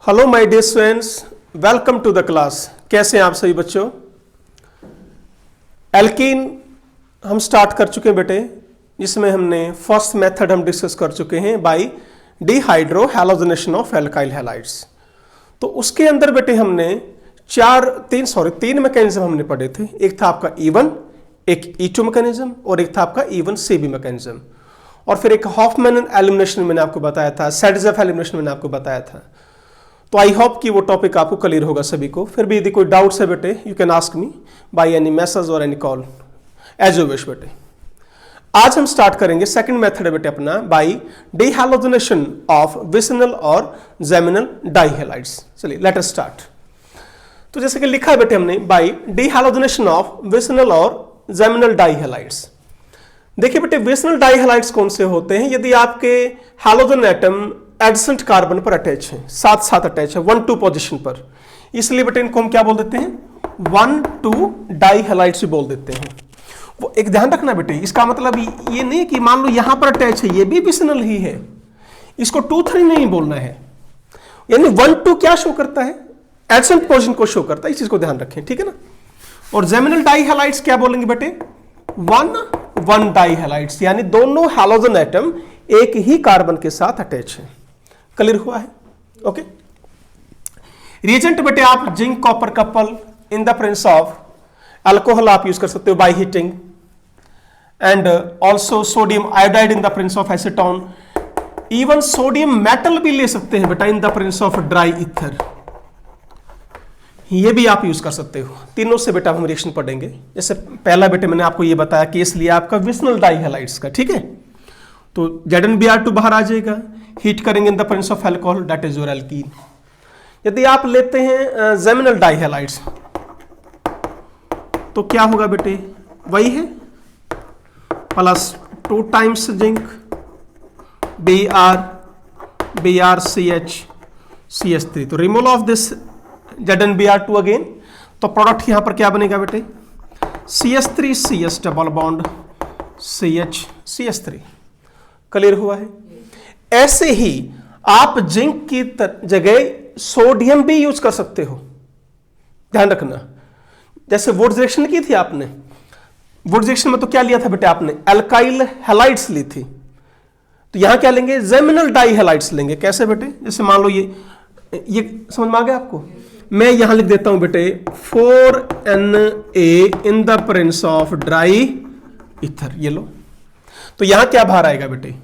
Hello my dear students, welcome to the class. कैसे हैं आप सभी बच्चों। एल्कीन हम स्टार्ट कर चुके हैं बेटे, जिसमें हमने फर्स्ट मेथड हम डिस्कस कर चुके हैं by dehydrohalogenation of alkyl halides. तो उसके अंदर बेटे हमने तीन मैकेनिज्म हमने पढ़े थे। एक था आपका E1, एक E2 मैकेनिज्म और एक था आपका E1 CB मैकेनिज्म, और फिर एक हॉफमैन एलिमिनेशन मैंने आपको बताया था, सेडजेफ एलिमिनेशन मैंने आपको बताया था। तो आई होप कि वो टॉपिक आपको क्लियर होगा सभी को। फिर भी यदि कोई डाउट्स है बेटे, you can ask me by any message और any call as you wish बेटे। आज हम स्टार्ट करेंगे सेकंड मेथड है बेटे अपना बाय डिहैलोजनेशन ऑफ विसिनल और जेमिनल डाइहैलाइड्स। चलिए लेट अस स्टार्ट। तो जैसे कि लिखा है बेटे हमने बाय डिहैलोजनेशन ऑफ विसिनल और जेमिनल डाइहैलाइड्स। देखिए बेटे, विसिनल डाइहैलाइड्स कौन से होते हैं? यदि आपके हैलोजन एटम एडजेसेंट कार्बन पर अटैच है, साथ साथ अटैच है 1-2 पोजीशन पर, इसलिए बेटे इनको हम क्या बोल देते हैं? 1-2 डाइहैलाइड्स भी बोल देते हैं। वो एक ध्यान रखना बेटे, इसका मतलब ये नहीं कि मान लो यहां पर अटैच है, ये भी विसिनल ही है, इसको 2-3 नहीं बोलना है। यानी 1-2 क्या शो करता है? एडजेसेंट पोजीशन को शो करता है, इस चीज को ध्यान रखें, ठीक है ना। और जेमिनल डाइहैलाइड्स क्या बोलेंगे बेटे? 1-1 डाइहैलाइड्स, यानी दोनों हैलोजन एटम एक ही कार्बन के साथ अटैच है। क्लियर हुआ है? ओके। रिएजेंट बेटे आप zinc copper couple in the presence of alcohol आप यूज कर सकते हो by heating, and also sodium iodide in the presence of acetone. Even sodium metal भी ले सकते हैं बेटा इन the presence of dry ether, ये भी आप यूज कर सकते हो। तीनों से बेटा हम रिएक्शन पढ़ेंगे। जैसे पहला बेटे मैंने आपको ये बताया कि इसलिए आपका विसिनल डाइहैलाइड्स का, ठीक है। तो ZnBr2 बाहर आ जाएगा, हीट करेंगे इन the presence of alcohol, that is your alkene. यदि आप लेते हैं जेमिनल डाइहैलाइड्स तो क्या होगा बेटे? वही है plus 2 times zinc BrCH CH3। तो removal of this ZnBr2 again, तो प्रोडक्ट यहां पर क्या बनेगा बेटे? CH3 CS double bond CH CH3। Clear हुआ है? ऐसे ही आप जिंक की जगह सोडियम भी यूज कर सकते हो, ध्यान रखना। जैसे वुड्स रिएक्शन की थी आपने, वुड्स रिएक्शन में तो क्या लिया था बेटे आपने? एल्काइल हैलाइड्स ली थी। तो यहां क्या लेंगे? जेमिनल डाइहैलाइड्स लेंगे। कैसे बेटे? जैसे मान लो ये समझ में आ गया आपको? मैं यहां लिख देता हूं बेटे 4Na in the presence of dry ether, ये लो। तो यहां क्या बाहर आएगा बेटे?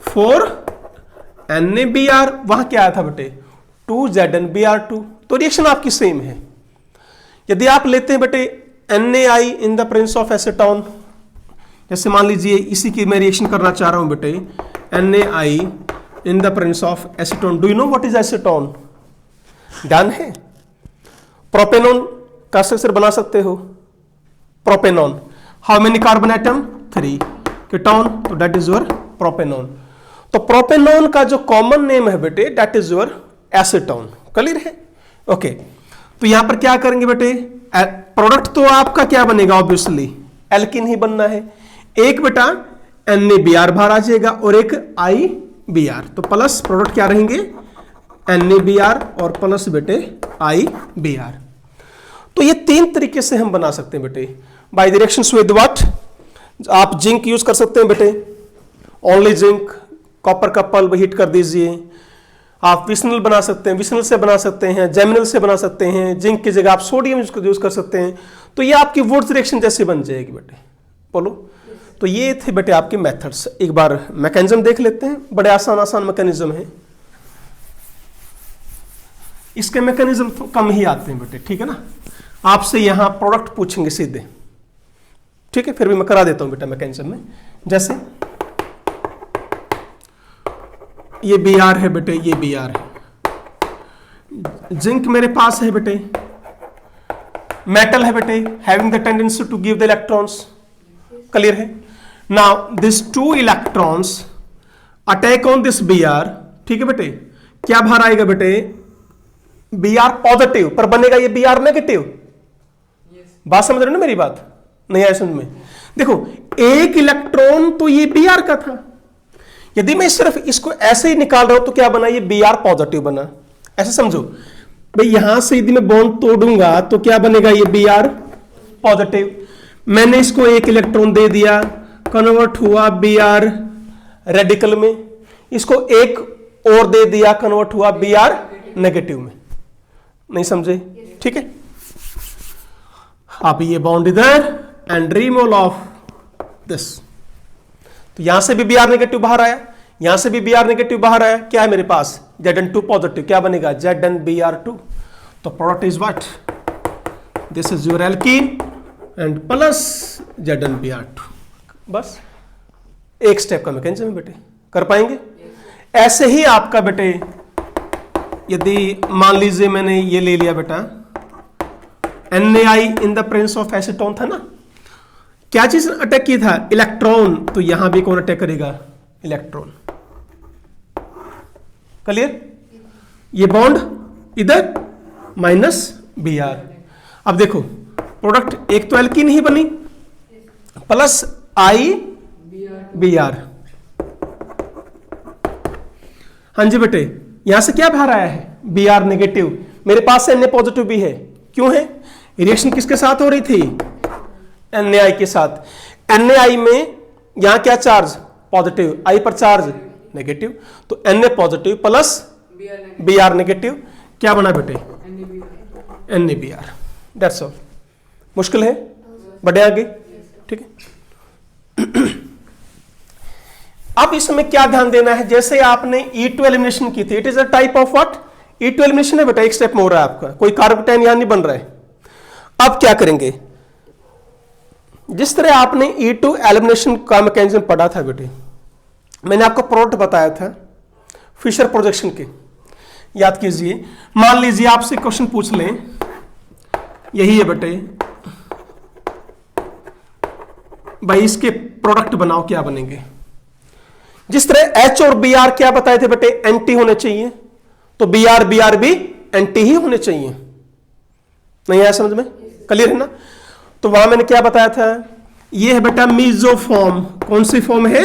4NaBr, वहां क्या आया था बेटे? 2ZnBr2। तो रिएक्शन आपकी सेम है। यदि आप लेते हैं बेटे NaI in the presence of acetone, जैसे मान लीजिए इसी की मैं रिएक्शन करना चाह रहा हूं बेटे NaI in the presence of acetone. Do you know what is acetone? ध्यान है? प्रोपेनॉन का स्ट्रक्चर बना सकते हो। Propanone, how many carbon atom? 3 ketone, तो दैट इज योर प्रोपेनॉन। तो प्रोपेनॉन का जो कॉमन नेम है बेटे that is your acetone. Clear है? ओके। तो यहां पर क्या करेंगे बेटे? प्रोडक्ट तो आपका क्या बनेगा? ऑब्वियसली एल्किन ही बनना है। एक बेटा NaBr बाहर आ जाएगा और एक IBr, तो प्लस प्रोडक्ट क्या रहेंगे? NaBr और प्लस बेटे IBr। तो ये 3 तरीके से हम बना सकते हैं बेटे by the reactions with what? आप जिंक यूज कर सकते हैं बेटे, only zinc, copper couple heat कर दीजिए। आप विसिनल बना सकते हैं, विसिनल से बना सकते हैं, जेमिनल से बना सकते हैं, जिंक की जगह आप सोडियम यूज कर सकते हैं। तो ये आपकी वुड्स रिएक्शन जैसी बन जाएगी बेटे। बोलो। तो ये थे बेटे आपके मेथड्स। एक बार मैकेनिज्म देख लेते हैं, बड़े आसान मैकेनिज्म है। इसके मैकेनिज्म तो कम ही आते हैं बेटे, ठीक है ना। आपसे यहां प्रोडक्ट पूछेंगे सीधे, ठीक है। फिर भी मैं करा देता हूं बेटा मैकेनिज्म में। जैसे ये Br है बेटे, ये Br है, जिंक मेरे पास है बेटे, मेटल है बेटे, having the tendency to give the electrons. Clear है? Now this 2 electrons attack on this Br, ठीक है बेटे। क्या बाहर आएगा बेटे? Br पॉजिटिव, पर बनेगा ये Br नेगेटिव। बात समझ रहे हो ना मेरी बात? नहीं आया समझ में? देखो, एक इलेक्ट्रॉन तो ये Br का था, यदि मैं सिर्फ इसको ऐसे ही निकाल रहा हूं तो क्या बना? ये Br पॉजिटिव बना। ऐसे समझो भाई, यहां से यदि मैं बॉन्ड तोड़ूंगा तो क्या बनेगा, ये Br पॉजिटिव, मैंने इसको एक इलेक्ट्रॉन दे दिया, कन्वर्ट हुआ Br रेडिकल में, इसको एक और दे दिया, कन्वर्ट हुआ Br नेगेटिव में। नहीं समझे? ठीक है, अब ये बॉन्ड इधर एंड रिमूवल ऑफ दिस, तो यहां से भी Br नेगेटिव बाहर आया, यहां से भी Br नेगेटिव बाहर आया, क्या है मेरे पास Zn2 पॉजिटिव, क्या बनेगा Zn Br2, तो product is what, this is your alkene and plus Zn Br2। बस एक स्टेप का मैकेनिज्म है बेटे, कर पाएंगे? ऐसे ही आपका बेटे, यदि मान लीजिए मैंने ये ले लिया बेटा NaI in the presence of acetone था ना, क्या चीज अटैक की था, इलेक्ट्रॉन, तो यहां भी कौन अटैक करेगा, इलेक्ट्रॉन। क्लियर? ये बॉन्ड इधर माइनस Br। अब देखो प्रोडक्ट एक तो एल्कीन ही बनी प्लस I Br। हाँ जी बेटे, यहां से क्या बाहर आया है, Br नेगेटिव, मेरे पास से Na पॉजिटिव भी है, क्यों है, रिएक्शन किसके साथ हो रही थी, NaI के साथ। NaI में यहां क्या चार्ज, पॉजिटिव, I पर चार्ज नेगेटिव, तो Na positive plus Br negative, क्या बना बेटे, NaBr। That's all. मुश्किल है, बढ़े आगे, ठीक है। अब इसमें क्या ध्यान देना है, जैसे आपने E2 एलिमिनेशन की थी, it is a type of what, E2 elimination है बेटा, एक स्टेप में हो रहा है आपका, कोई कार्बोकेटाइन यहां नहीं बन रहा है। अब क्या करेंगे, जिस तरह आपने E2 एलिमिनेशन का मैकेनिज्म पढ़ा था बेटे, मैंने आपको प्रोडक्ट बताया था फिशर प्रोजेक्शन के, याद कीजिए। मान लीजिए आपसे क्वेश्चन पूछ लें, यही है बेटे, भाई इसके प्रोडक्ट बनाओ, क्या बनेंगे। जिस तरह H और Br क्या बताए थे बेटे, एंटी होने चाहिए, तो Br भी एंटी ही होने चाहिए। नहीं आया समझ में? क्लियर है ना? तो वहां मैंने क्या बताया था, ये है बेटा मीजोफॉर्म। कौन सी फॉर्म है,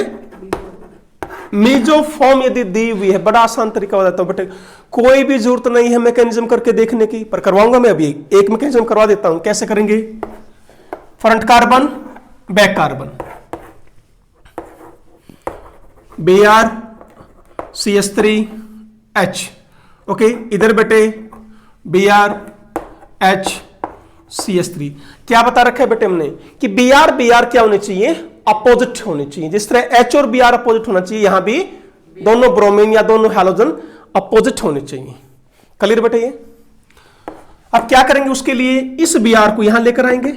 मीजोफॉर्म यदि दी हुई है, बड़ा आसान तरीका बताता हूं बेटे, कोई भी जरूरत नहीं है मैकेनिज्म करके देखने की, पर करवाऊंगा मैं अभी, एक मैकेनिज्म करवा देता हूं। कैसे करेंगे, front carbon back carbon, Br CH3H, okay, इधर बेटे Br H CH3, क्या बता रखा है बेटे हमने कि Br क्या होने चाहिए, अपोजिट होने चाहिए। जिस तरह H और Br अपोजिट होना चाहिए, यहां भी दोनों ब्रोमीन या दोनों हैलोजन अपोजिट होने चाहिए। क्लियर बेटे? ये अब क्या करेंगे, उसके लिए इस Br को यहां लेकर आएंगे,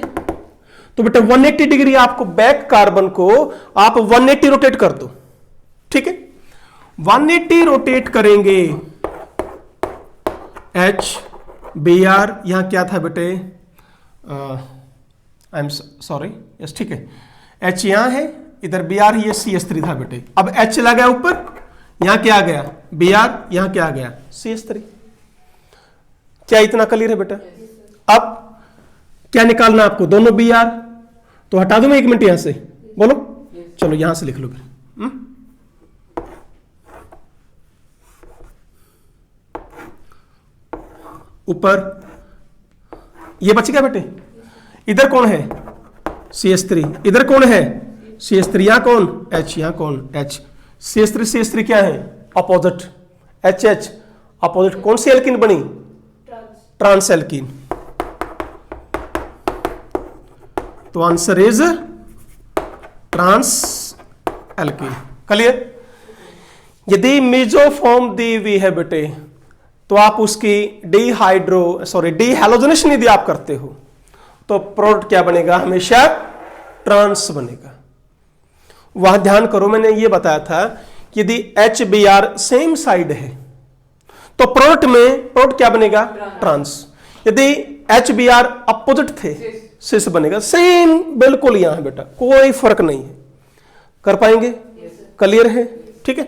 तो बेटे 180 डिग्री आपको बैक कार्बन को आप 180 रोटेट कर दो, ठीक है। 180 रोटेट करेंगे, H Br, यहां क्या था बेटे, आई एम सॉरी, यस ठीक है, H यहां है, इधर Br, ये CH3 था बेटे। अब H चला गया ऊपर, यहां क्या आ गया Br, यहां क्या आ गया CH3। क्या इतना क्लियर है बेटा? अब क्या निकालना आपको, दोनों Br, तो हटा दूं मैं 1 मिनट यहां से, बोलो, चलो यहां से लिख लो फिर। ऊपर ये बच गया बेटे, इधर कौन है CH3, इधर कौन है CH3, यहां कौन H, यहां कौन H, CH3 क्या है अपोजिट, HH अपोजिट, कौन सी एल्कीन बनी, ट्रांस एल्कीन। तो answer is trans alkene. Clear? यदि मेजोफॉर्म दी हुई है बेटे, तो आप उसकी डी हैलोजनेशन यदि आप करते हो, तो प्रोडक्ट क्या बनेगा, हमेशा ट्रांस बनेगा। वहां ध्यान करो, मैंने ये बताया था कि यदि H Br सेम साइड है, तो प्रोडक्ट क्या बनेगा, ट्रांस। यदि H Br अपोजिट थे, सिस बनेगा। सेम बिल्कुल यहां बेटा, कोई फर्क नहीं है। कर पाएंगे? क्लियर है? ठीक है।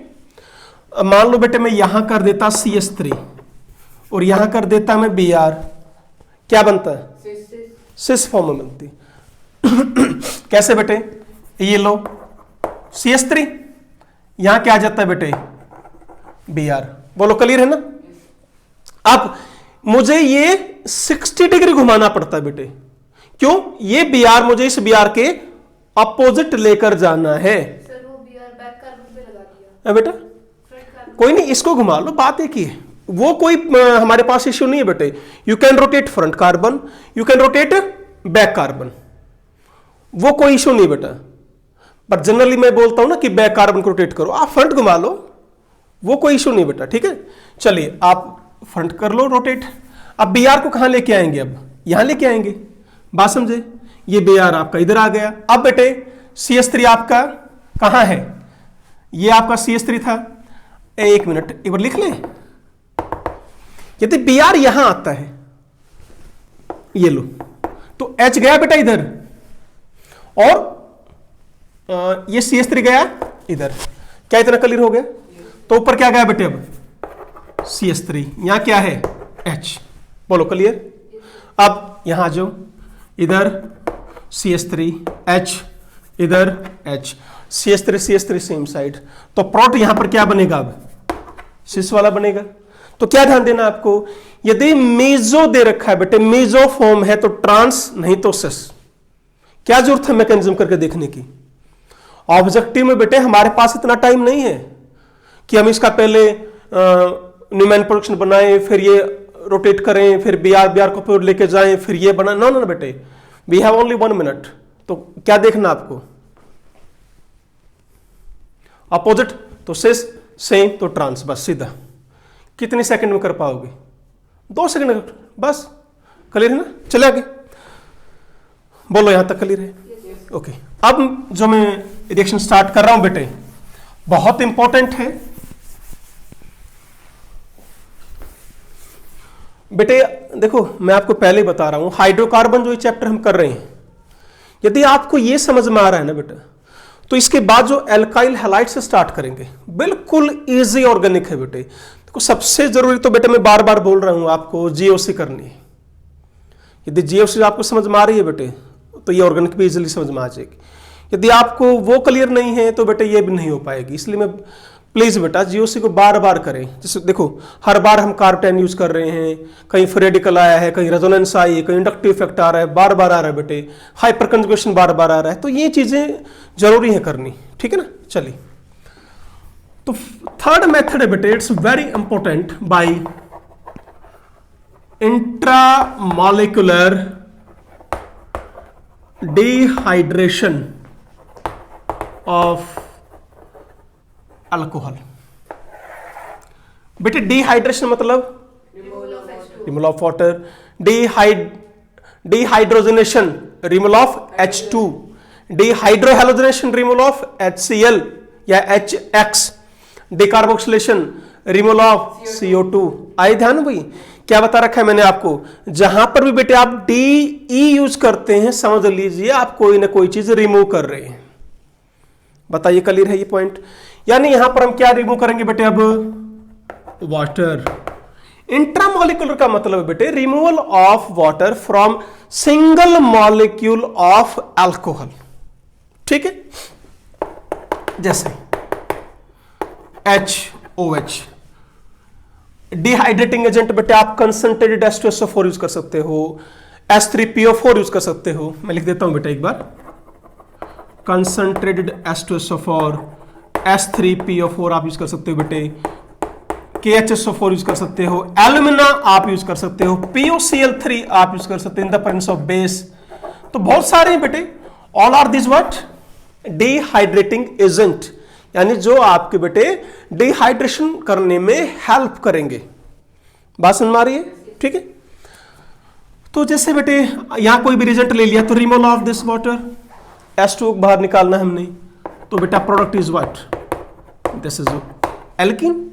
अब मान लो बेटे मैं यहां कर देता CH3 और यहां कर देता मैं Br, क्या बनता है, सिस फॉर्म में बनती। कैसे बेटे, ये लो CH3, यहां क्या आ जाता है बेटे Br, बोलो क्लियर है ना। अब मुझे ये 60 डिग्री घुमाना पड़ता है बेटे, क्यों? ये बी आर मुझे इस बी आर के अपोजिट लेकर जाना है। सर वो बी आर बैक कार्बन पे लगा दिया बेटा कोई नहीं, इसको घुमा लो, बात एक ही है, वो कोई हमारे पास इश्यू नहीं है बेटे। You can rotate front carbon, you can rotate back carbon, वो कोई इश्यू नहीं बेटा। पर जनरली मैं बोलता हूं ना कि बैक कार्बन को रोटेट करो, आप फ्रंट घुमा लो, वो कोई इश्यू नहीं बेटा, ठीक है। चलिए आप फ्रंट कर लो रोटेट। अब बी आर को कहां लेके आएंगे? अब यहां लेके आएंगे, बात समझे? ये बी आर आपका इधर आ गया। अब बेटे CS3 आपका कहां है? ये आपका CS3 था। एक मिनट एक बार लिख लें। यदि बी आर यहां आता है, ये लो, तो H गया बेटा इधर, और ये CS3 गया इधर। क्या इतना क्लियर हो गया? तो ऊपर क्या गया बेटे? अब CS3, यहां क्या है? H। बोलो क्लियर? अब यहां आ जाओ, इधर CS3 H, इधर H, CS3 सेम साइड, तो प्रोडक्ट यहां पर क्या बनेगा? अब सिस वाला बनेगा। तो क्या ध्यान देना आपको, यदि मेजो दे रखा है बेटे, मेजो फॉर्म है तो ट्रांस, नहीं तो सिस। क्या जरूरत है मैकेनिज्म करके देखने की? ऑब्जेक्टिव में बेटे हमारे पास इतना टाइम नहीं है कि हम इसका पहले न्यूमैन प्रोडक्शन बनाएं, फिर ये रोटेट करें, फिर बी आर को लेके जाएं, फिर ये बना। नो नो बेटे, वी हैव ओनली 1 मिनट। तो क्या देखना आपको? अपोजिट तो सिस, सेम तो ट्रांस, बस सीधा। कितने सेकंड में कर पाओगे? 2 सेकंड बस। क्लियर है ना? चले आगे, बोलो यहां तक क्लियर है? ओके। अब जो मैं रिएक्शन स्टार्ट कर रहा हूं बेटे, बहुत इंपॉर्टेंट है बेटे। देखो मैं आपको पहले ही बता रहा हूं, हाइड्रोकार्बन जो ये चैप्टर हम कर रहे हैं, यदि आपको ये समझ में आ रहा है ना बेटा, तो इसके बाद जो एल्काइल हैलाइड से स्टार्ट करेंगे, बिल्कुल इजी ऑर्गेनिक है बेटे। देखो सबसे जरूरी तो बेटे मैं बार बार बोल रहा हूं आपको, जीओसी करनी है। यदि जीओसी आपको समझ में आ रही है बेटे, तो ये ऑर्गेनिक भी इजीली समझ में आ जाएगी। यदि आपको वो क्लियर नहीं है तो बेटे ये भी नहीं हो पाएगी। इसलिए मैं प्लीज बेटा जीओसी को बार बार करें। जैसे देखो हर बार हम कार्ब-10 यूज कर रहे हैं, कहीं फ्री रेडिकल आया है, कहीं रेजोनेंस आई है, कहीं इंडक्टिव इफेक्ट आ रहा है, बार बार आ रहा है बेटे, हाइपर कंजुगेशन बार बार आ रहा है, तो ये चीजें जरूरी है करनी, ठीक है ना। चलिए, तो थर्ड मेथड है बेटे, it's very important, by intramolecular dehydration of alcohol. बेटे डिहाइड्रेशन मतलब removal of water, dehydrogenation removal of H2, dehydrohalogenation removal of HCl या HX, decarboxylation removal of CO2। आए ध्यान भाई, क्या बता रखा है मैंने आपको? जहां पर भी बेटे आप DE यूज करते हैं, समझ लीजिए आप कोई ना कोई चीज रिमूव कर रहे हैं। बताइए क्लियर है ये पॉइंट? यानी यहां पर हम क्या रिमूव करेंगे बेटे? अब वाटर। इंट्रामॉलिक्यूलर का मतलब है बेटे removal of water from single molecule of alcohol, ठीक है। जैसे HOH, डिहाइड्रेटिंग एजेंट बेटे आप कंसंट्रेटेड H2SO4 यूज कर सकते हो, H3PO4 यूज कर सकते हो। मैं लिख देता हूं बेटा एक बार, कंसंट्रेटेड H2SO4, H3PO4 आप यूज कर सकते हो बेटे, KHSO4 यूज कर सकते हो, एल्यूमिना आप यूज कर सकते हो, POCl3 आप यूज कर सकते हो in the presence of base. तो बहुत सारे हैं बेटे, all are this what? Dehydrating agent, यानी जो आपके बेटे डिहाइड्रेशन करने में हेल्प करेंगे। बात समझ में आ रही है? ठीक है। तो जैसे बेटे यहां कोई भी रिजल्ट ले लिया, तो removal of this water, H2 बाहर निकालना हमने, तो बेटा product is what? This is alkene.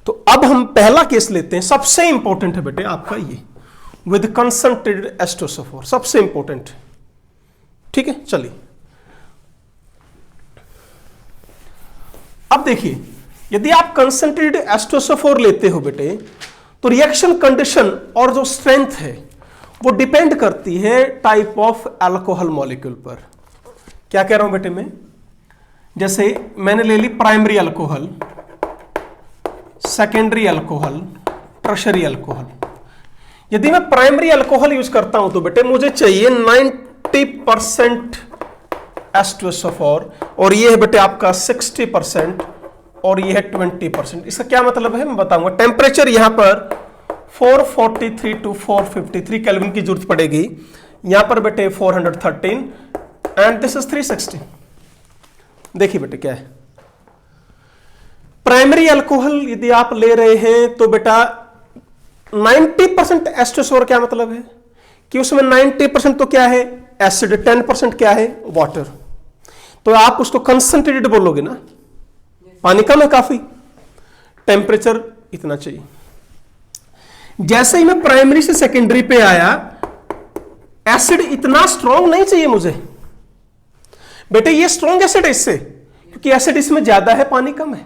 तो अब हम पहला केस लेते हैं, सबसे इंपॉर्टेंट है बेटे आपका ये, विद कंसंट्रेटेड H2SO4, सबसे इंपॉर्टेंट, ठीक है। चलिए अब देखिए, यदि आप कंसंट्रेटेड H2SO4 लेते हो बेटे, तो रिएक्शन कंडीशन और जो स्ट्रेंथ है वो डिपेंड करती है टाइप ऑफ अल्कोहल मॉलिक्यूल पर। क्या कह रहा हूं बेटे मैं? जैसे मैंने ले ली primary alcohol, secondary alcohol, tertiary alcohol. यदि मैं प्राइमरी अल्कोहल यूज करता हूं तो बेटे मुझे चाहिए 90% H2SO4 और ये है बेटे आपका 60% और ये है 20%। इसका क्या मतलब है मैं बताऊंगा। टेम्परेचर यहां पर 443 टू 453 केल्विन की जरूरत पड़ेगी, यहां पर बेटे 413 एंड दिस इज 360। देखिए बेटे क्या है, प्राइमरी अल्कोहल यदि आप ले रहे हैं तो बेटा 90% H2SO4 क्या मतलब है कि उसमें 90% तो क्या है एसिड, 10% क्या है वाटर। तो आप उसको कंसंट्रेटेड बोलोगे ना, पानी कम है काफी, टेम्परेचर इतना चाहिए। जैसे ही मैं प्राइमरी से सेकेंडरी पे आया, एसिड इतना स्ट्रॉन्ग नहीं चाहिए मुझे बेटे, ये स्ट्रॉन्ग एसिड है इससे, क्योंकि एसिड इसमें ज्यादा है, पानी कम है।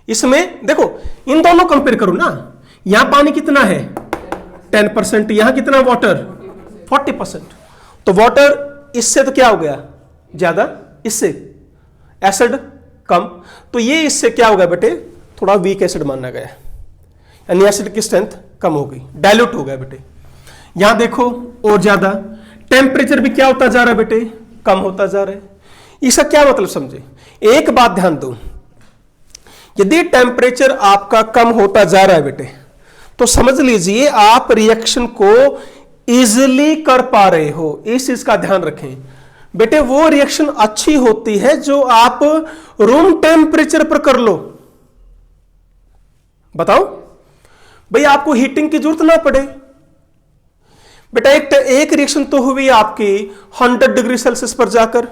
इसमें देखो इन दोनों कंपेयर करो ना, यहां पानी कितना है 10%, यहां कितना वाटर 40%। तो वाटर इससे तो क्या हो गया ज्यादा, इससे एसिड कम, तो ये इससे क्या हो गया बेटे थोड़ा वीक एसिड माना गया, यानी एसिड की स्ट्रेंथ कम हो गई, डाइल्यूट हो गया बेटे। यहां देखो और ज्यादा, टेम्परेचर भी क्या होता जा रहा है बेटे, कम होता जा रहा है। इसका क्या मतलब समझे, एक बात ध्यान दो, यदि टेम्परेचर आपका कम होता जा रहा है बेटे तो समझ लीजिए आप रिएक्शन को इजिली कर पा रहे हो। इस चीज का ध्यान रखें बेटे, वो रिएक्शन अच्छी होती है जो आप रूम टेम्परेचर पर कर लो। बताओ भाई, आपको हीटिंग की जरूरत ना पड़े बेटा। एक रिएक्शन तो हुई आपकी 100 डिग्री सेल्सियस पर जाकर,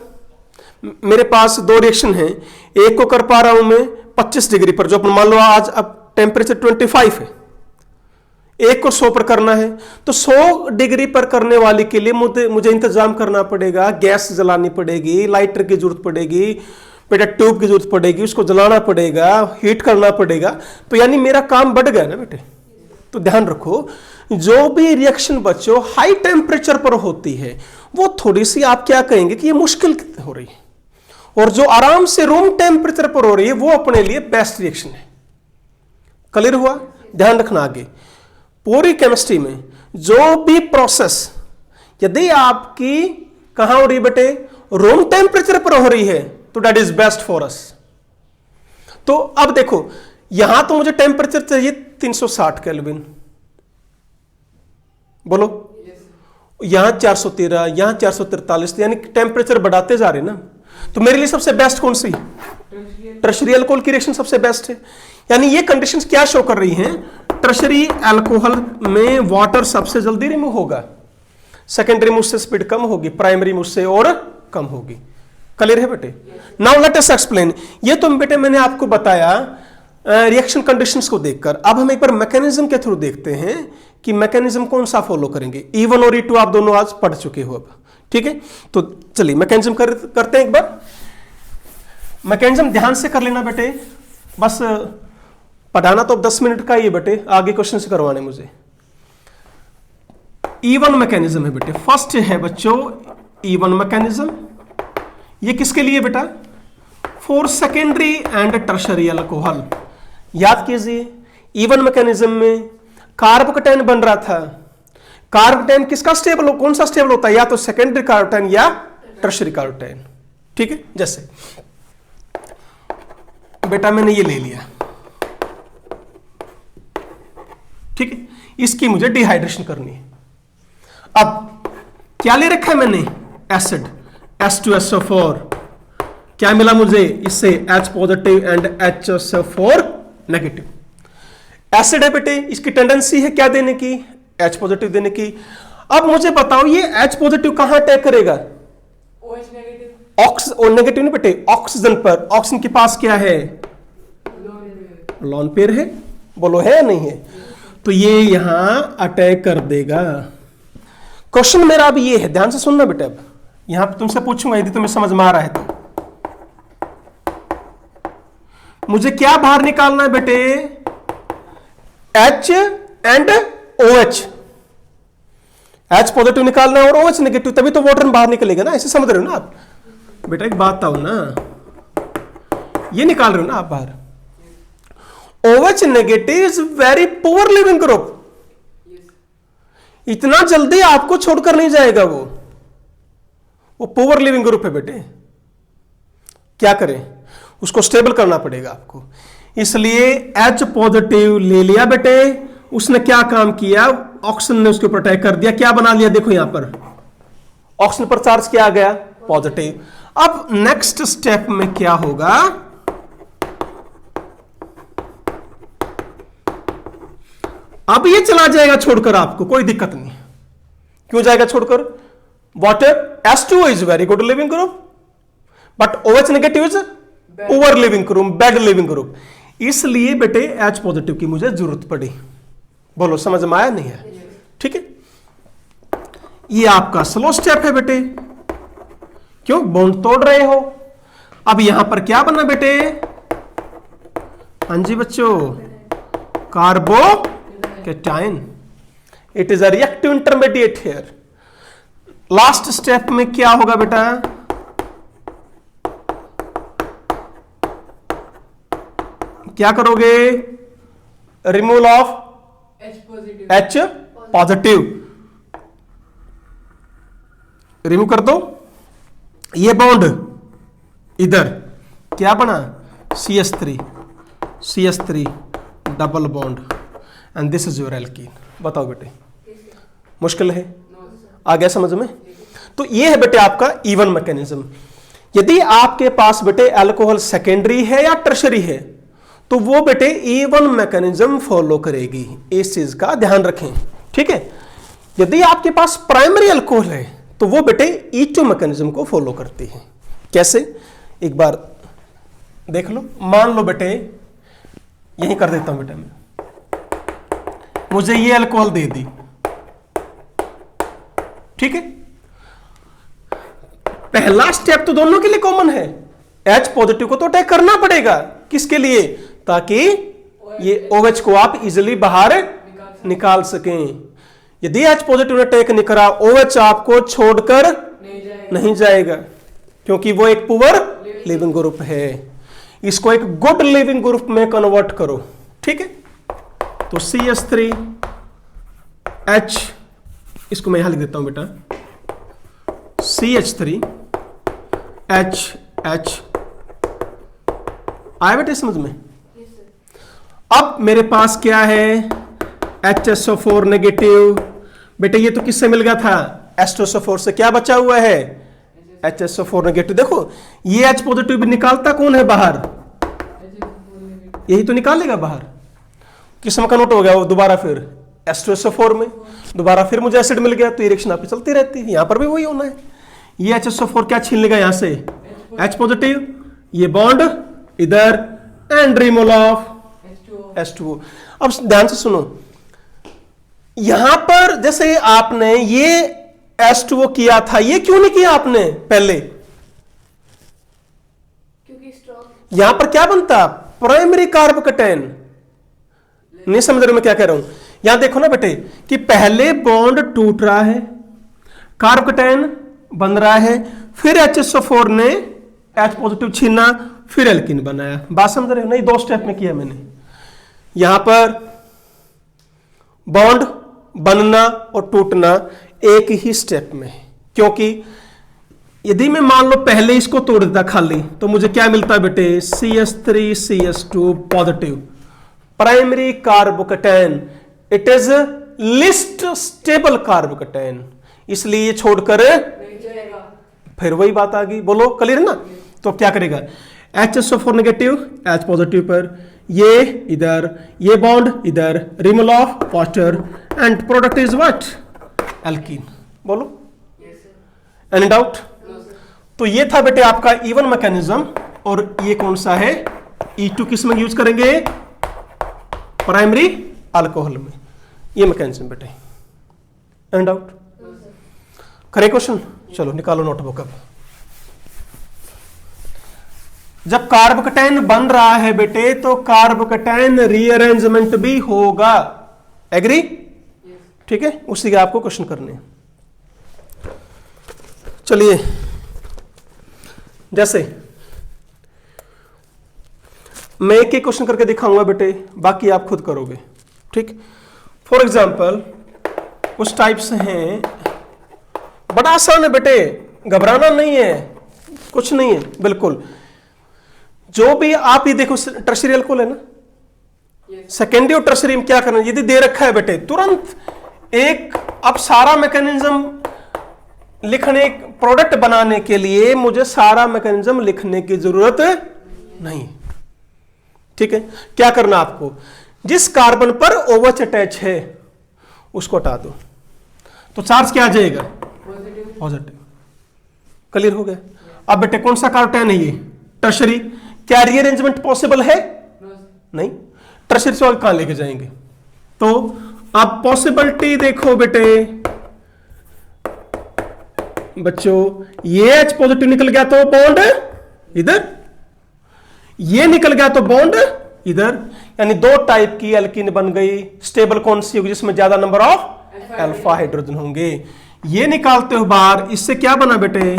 मेरे पास दो रिएक्शन हैं, एक को कर पा रहा हूं मैं 25 डिग्री पर, जो अपन मान लो आज अब टेम्परेचर 25 है, एक को 100 पर करना है। तो 100 डिग्री पर करने वाले के लिए मुझे इंतजाम करना पड़ेगा, गैस जलानी पड़ेगी, लाइटर की जरूरत पड़ेगी बेटा, ट्यूब की जरूरत पड़ेगी, उसको जलाना पड़ेगा, हीट करना पड़ेगा। तो यानी मेरा काम बढ़ गया ना बेटे। तो ध्यान रखो, जो भी रिएक्शन बच्चों हाई टेम्परेचर पर होती है वो थोड़ी सी आप क्या कहेंगे कि ये मुश्किल हो रही है, और जो आराम से रूम टेम्परेचर पर हो रही है वो अपने लिए बेस्ट रिएक्शन है। क्लियर हुआ? ध्यान रखना आगे पूरी केमिस्ट्री में जो भी प्रोसेस यदि आपकी कहां हो रही है बेटे, रूम टेम्परेचर पर हो रही है, तो that is best for us. तो अब देखो यहां तो मुझे टेम्परेचर चाहिए 360 केल्विन, बोलो यहां 413, यहां 443, यानी टेम्परेचर बढ़ाते जा रहे ना। तो मेरे लिए सबसे बेस्ट कौन सी, टर्शरी अल्कोहल की रिएक्शन सबसे बेस्ट है। यानी ये कंडीशंस क्या शो कर रही हैं, टर्शरी अल्कोहल में वाटर सबसे जल्दी रिमूव होगा, सेकेंडरी मुझसे स्पीड कम होगी, प्राइमरी मुझसे और कम होगी। क्लियर है बेटे? Now let us explain. ये तो बेटे मैंने आपको बताया रिएक्शन कंडीशंस को देखकर। अब हम एक बार मैकेनिज्म के थ्रू देखते हैं कि मैकेनिज्म कौन सा फॉलो करेंगे। E1 और E2 आप दोनों आज पढ़ चुके हो अब, ठीक है? तो चलिए मैकेनिज्म करते हैं एक बार। मैकेनिज्म ध्यान से कर लेना बेटे, बस पढ़ाना तो 10 मिनट का ही है बेटे, आगे क्वेश्चन से करवाने मुझे। E1 मैकेनिज्म है बेटे, फर्स्ट है बच्चों E1 मैकेनिज्म। ये किसके लिए बेटा, for secondary and tertiary alcohol. याद कीजिए E1 मैकेनिज्म में कार्बोकेटाइन बन रहा था। कार्बोकेटाइन किसका स्टेबल हो, कौन सा स्टेबल होता है, या तो सेकेंडरी कार्बोकेटाइन या टर्शरी कार्बोकेटाइन, ठीक है? जैसे बेटा मैंने ये ले लिया, ठीक है, इसकी मुझे डिहाइड्रेशन करनी है। अब क्या ले रखा है मैंने, एसिड H2SO4, क्या मिला मुझे इससे, H positive and HSO4 negative. Acid है बेटे, इसकी टेंडेंसी है क्या देने की, H पॉजिटिव देने की। अब मुझे बताओ ये H पॉजिटिव कहां अटैक करेगा, OH नेगेटिव। नेगेटिव नहीं बेटे, ऑक्सीजन पर। ऑक्सीजन के पास क्या है, लोन पेयर है, बोलो है या नहीं है? तो ये यहां अटैक कर देगा। क्वेश्चन मेरा अब ये है, ध्यान से सुनना बेटे। अब यहां पर तुमसे पूछूंगा यदि तुम्हें समझ में आ रहा है तो, मुझे क्या बाहर निकालना है बेटे, H and OH। H positive निकालना है और OH नेगेटिव, तभी तो वाटर बाहर निकलेगा ना। ऐसे समझ रहे हो ना आप बेटा? एक बात बताओ ना, ये निकाल रहे हो ना आप बाहर। OH negative is very poor leaving group, Yes. इतना जल्दी आपको छोड़कर नहीं जाएगा वो पुअर लिविंग ग्रुप है बेटे। क्या करें, उसको स्टेबल करना पड़ेगा आपको, इसलिए H पॉजिटिव ले लिया बेटे। उसने क्या काम किया, ऑक्सीजन ने उसके ऊपर अटैक कर दिया, क्या बना लिया, देखो यहां पर ऑक्सीजन पर चार्ज क्या आ गया, पॉजिटिव। अब नेक्स्ट स्टेप में क्या होगा, अब ये चला जाएगा छोड़कर, आपको कोई दिक्कत नहीं। क्यों जाएगा छोड़कर, water H2O is very good leaving group but OH negative is poor leaving group, bad leaving group, इसलिए बेटे H पॉजिटिव की मुझे जरूरत पड़ी। बोलो समझ में आया नहीं है, ठीक है। ये आपका स्लो स्टेप है बेटे, क्यों बॉन्ड तोड़ रहे हो। अब यहां पर क्या बना बेटे, हाँ जी बच्चों, carbocation, it is a reactive intermediate here. Last step में क्या होगा बेटा, क्या करोगे, removal of H positive. H positive, remove कर दो। ये बॉन्ड इधर क्या बना, CH3 double bond and this is your alkene. बताओ बेटे, मुश्किल है, आ गया समझ में। तो ये है बेटे आपका इवन मैकेनिज्म। यदि आपके पास बेटे अल्कोहल सेकेंडरी है या टर्शरी है तो वो बेटे इवन मैकेनिज्म फॉलो करेगी, इस चीज का ध्यान रखें, ठीक है। यदि आपके पास प्राइमरी अल्कोहल है तो वो बेटे E2 मैकेनिज्म को फॉलो करती है। कैसे, एक बार देख लो। मान लो बेटे, यही कर देता हूं बेटा मैं, मुझे ये अल्कोहल दे दी, ठीक है। पहला स्टेप तो दोनों के लिए कॉमन है, H पॉजिटिव को तो अटैक करना पड़ेगा, किसके लिए, ताकि ये OH को आप इजिली बाहर निकाल सकें। यदि H पॉजिटिव ने अटैक नहीं करा, OH आपको छोड़कर नहीं जाएगा, क्योंकि वो एक पुअर लिविंग ग्रुप है। इसको एक गुड लिविंग ग्रुप में कन्वर्ट करो, ठीक है। तो CH3H, इसको मैं यहां लिख देता हूं बेटा, CH3HH, आया बेटे समझ में। अब मेरे पास क्या है, HSO4 नेगेटिव, बेटे ये तो किससे मिल गया था, H2SO4 से। क्या बचा हुआ है, HSO4 नेगेटिव। देखो ये H पॉजिटिव भी निकालता कौन है बाहर, यही तो निकालेगा बाहर। किस में कन्वर्ट हो गया वो दोबारा, फिर H2SO4 में, दोबारा फिर मुझे एसिड मिल गया, तो ये रिएक्शन आपकी चलती रहती है। यहां पर भी वही होना है, ये HSO4 क्या छीन लेगा यहां से, H पॉजिटिव, ये बॉन्ड इधर एंड रिमूवल ऑफ H2O। अब ध्यान से सुनो, यहां पर जैसे आपने ये H2O किया था, ये क्यों नहीं किया आपने पहले, क्योंकि स्ट्रॉन्ग, यहां पर क्या बनता, प्राइमरी कार्बोकैटायन। नहीं समझ रहे मैं क्या कह रहा हूं, यहां देखो ना बेटे कि पहले बॉन्ड टूट रहा है, कार्बोकैटायन बन रहा है, फिर HSO4 ने H पॉजिटिव छीना, फिर एल्कीन बनाया। बात समझ रहे हो, नहीं दो स्टेप में किया मैंने। यहां पर बॉन्ड बनना और टूटना एक ही स्टेप में, क्योंकि यदि मैं मान लो पहले इसको तोड़ देता खाली, तो मुझे क्या मिलता है बेटे, CH3CH2 positive, primary carbocation, it is list stable carbocation, इसलिए ये छोड़कर नहीं जाएगा। फिर वही बात आ गई, बोलो क्लियर है ना। तो अब क्या करेगा, HSO4 नेगेटिव H पॉजिटिव पर, ये इधर, ये बॉन्ड इधर, removal of water and product is what, alkene. बोलो एनी डाउट। तो ये था बेटे आपका इवन मैकेनिज्म, और ये कौन सा है, E2 किस में यूज करेंगे, प्राइमरी अल्कोहल में, ये मैकेनिज्म बेटे। एनी डाउट, करे क्वेश्चन, चलो निकालो नोटबुक। अब जब कार्बोकैटायन बन रहा है बेटे, तो कार्बोकैटायन रीअरेंजमेंट भी होगा, एग्री, ठीक है। उसी के आपको क्वेश्चन करने हैं। चलिए, जैसे मैं एक एक क्वेश्चन करके दिखाऊंगा बेटे, बाकी आप खुद करोगे, ठीक। फॉर एग्जाम्पल कुछ टाइप्स हैं, बड़ा आसान है बेटे, घबराना नहीं है, कुछ नहीं है बिल्कुल। जो भी आप ये देखो टर्शरी अल्कोहल है ना, सेकेंडरी और टर्शरी में क्या करना है, यदि दे रखा है बेटे तुरंत एक, अब सारा मैकेनिज्म लिखने, प्रोडक्ट बनाने के लिए मुझे सारा मैकेनिज्म लिखने की जरूरत नहीं, ठीक है। क्या करना आपको, जिस कार्बन पर OH अटैच है उसको हटा दो, तो चार्ज क्या आ जाएगा, पॉजिटिव। क्लियर हो गया। अब बेटे कौन सा कार्बोटैन है ये, टर्शरी। क्या रीअरेंजमेंट पॉसिबल है, नहीं, टर्शरी से कहां लेके जाएंगे। तो आप पॉसिबिलिटी देखो बेटे बच्चों, ये H पॉजिटिव निकल गया तो बॉन्ड इधर, ये निकल गया तो बॉन्ड इधर, यानी दो टाइप की एल्कीन बन गई। स्टेबल कौन सी होगी, जिसमें ज्यादा नंबर ऑफ अल्फा हाइड्रोजन होंगे। ये निकालते हो बाहर, इससे क्या बना बेटे,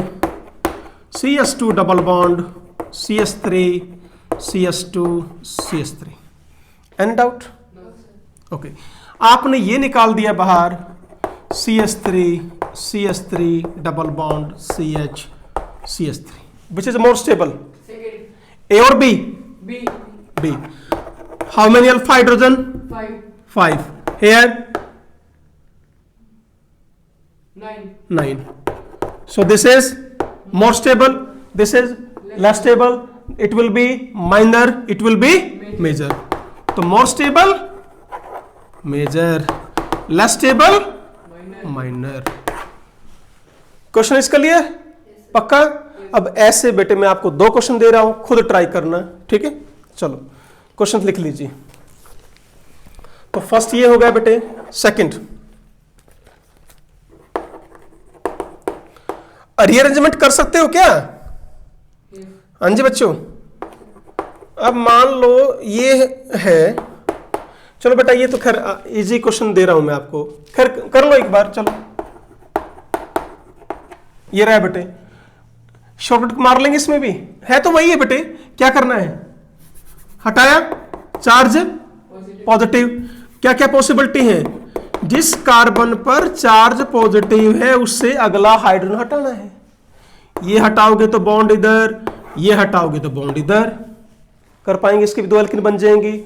CH2 double bond CH3 CH2 CH3। Any doubt, okay. आपने ये निकाल दिया बाहर, CH3 double bond CH CH3, which is more stable, A और B? B. How many alpha hydrogen? 5. Here? 9. So this is more stable, this is less stable, it will be minor, it will be major. तो more stable major, less stable minor. Question इसका लिए पक्का। अब ऐसे बेटे मैं आपको 2 question दे रहा हूं, खुद ट्राई करना, ठीक है। चलो क्वेश्चन लिख लीजिए। तो फर्स्ट ये हो गया बेटे, सेकंड रीअरेंजमेंट कर सकते हो क्या, हाँ जी बच्चों। अब मान लो ये है, चलो बेटा ये तो खैर इजी क्वेश्चन दे रहा हूं मैं आपको, खैर कर लो एक बार। चलो ये रहा बेटे, शॉर्टकट मार लेंगे, इसमें भी है तो वही है बेटे। क्या करना है, हटाया चार्ज पॉजिटिव। क्या क्या पॉसिबिलिटी है, जिस कार्बन पर चार्ज पॉजिटिव है उससे अगला हाइड्रोजन हटाना है। ये हटाओगे तो बॉन्ड इधर, ये हटाओगे तो बॉन्ड इधर, कर पाएंगे। इसके भी 2 एल्किन बन जाएंगी।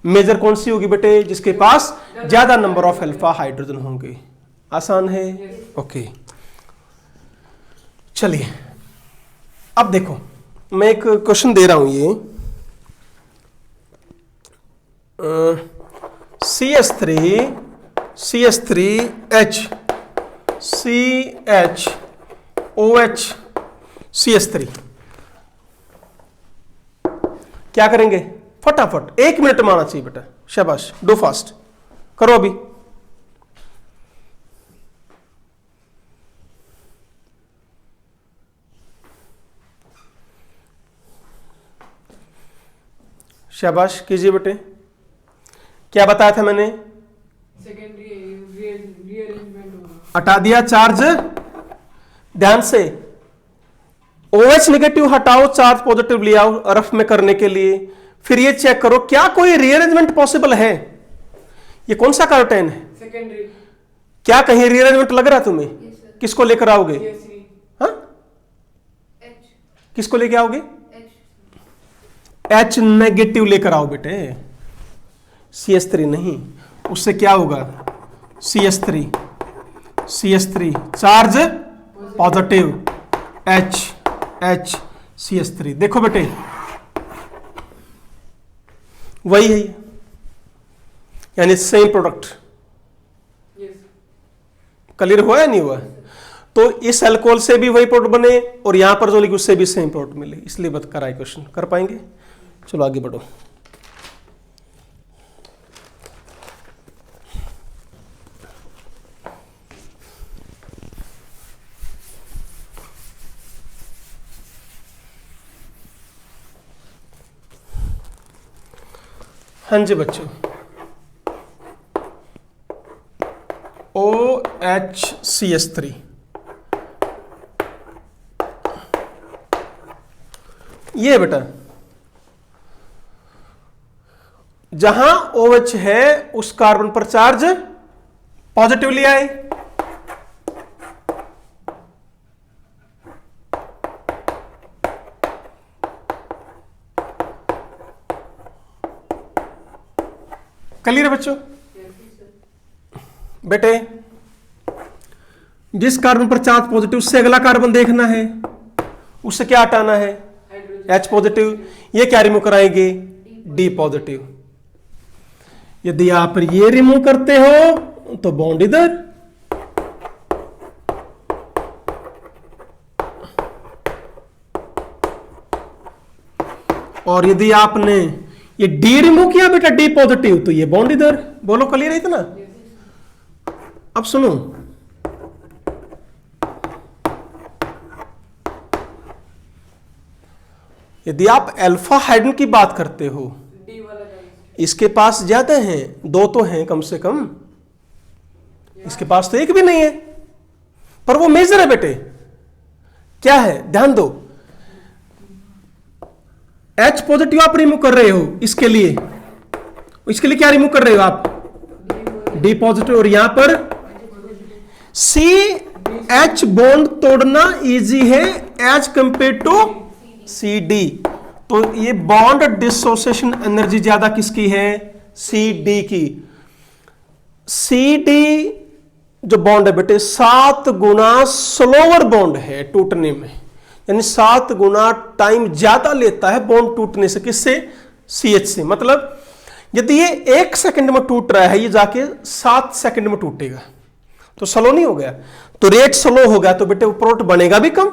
मेजर कौन सी होगी बेटे, जिसके पास ज्यादा नंबर ऑफ अल्फा हाइड्रोजन होंगे। आसान है, ओके। चलिए अब देखो, मैं एक क्वेश्चन दे रहा हूं, ये CH3H CHOH CH3 क्या करेंगे, फटाफट 1 मिनट में आना चाहिए बेटा, शाबाश, डू फास्ट, करो अभी। शाबाश कीजिए बेटे। क्या बताया था मैंने, सेकेंडरी रीअरेंजमेंट होगा, हटा दिया चार्ज, ध्यान से OH नेगेटिव हटाओ, चार्ज पॉजिटिव ले आओ रफ में करने के लिए। फिर ये चेक करो क्या कोई रीअरेंजमेंट पॉसिबल है। ये कौन सा कार्बोटैन है, सेकेंडरी, क्या कहीं रीअरेंजमेंट लग रहा है तुम्हें? किसको लेकर आओगे, हाँ किसको लेकर आओगे, H नेगेटिव लेकर आओ बेटे, CH3 नहीं। उससे क्या होगा, CH3 charge positive, H CH3। देखो बेटे वही है, यानी सेम प्रोडक्ट। क्लियर हुआ या नहीं हुआ? तो इस अल्कोहल से भी वही प्रोडक्ट बने और यहां पर जो लिखी उससे भी सेम प्रोडक्ट मिले, इसलिए बता कराए क्वेश्चन। कर पाएंगे? चलो आगे बढ़ो। हाँ जी बच्चों, OHCH3 ये बेटा जहां OH है उस कार्बन पर चार्ज पॉजिटिवली आए। क्लियर है बच्चों? बेटे जिस कार्बन पर चार्ज पॉजिटिव, उससे अगला कार्बन देखना है, उससे क्या हटाना है? H positive. ये क्या रिमूव कराएंगे? D positive. यदि आप ये रिमूव करते हो तो बॉन्ड इधर, और यदि आपने ये D रिमूव किया बेटा D पॉजिटिव, तो ये बॉन्ड इधर। बोलो क्लियर है इतना? अब सुनो, यदि आप अल्फा हाइड्रोजन की बात करते हो, डी वाला चार्ज। इसके पास ज्यादा हैं, 2 तो हैं कम से कम, इसके पास तो एक भी नहीं है, पर वो मेजर है बेटे। क्या है? ध्यान दो, H पॉजिटिव आप रिमूव कर रहे हो, इसके लिए क्या रिमूव कर रहे हो आप? D positive. और यहां पर CH बॉन्ड तोड़ना इजी है एज कंपेयर टू CD। तो ये बॉन्ड डिसोसिएशन एनर्जी ज्यादा किसकी है? CD की। CD जो बॉन्ड है बेटे 7 गुना स्लोअर बॉन्ड है टूटने में, यानी 7 गुना टाइम ज्यादा लेता है बॉन्ड टूटने से। किससे? CH से। मतलब यदि ये 1 सेकंड में टूट रहा है, ये जाके 7 सेकंड में टूटेगा, तो स्लो नहीं हो गया। तो रेट स्लो हो गया तो बेटे वो प्रोडक्ट बनेगा भी कम।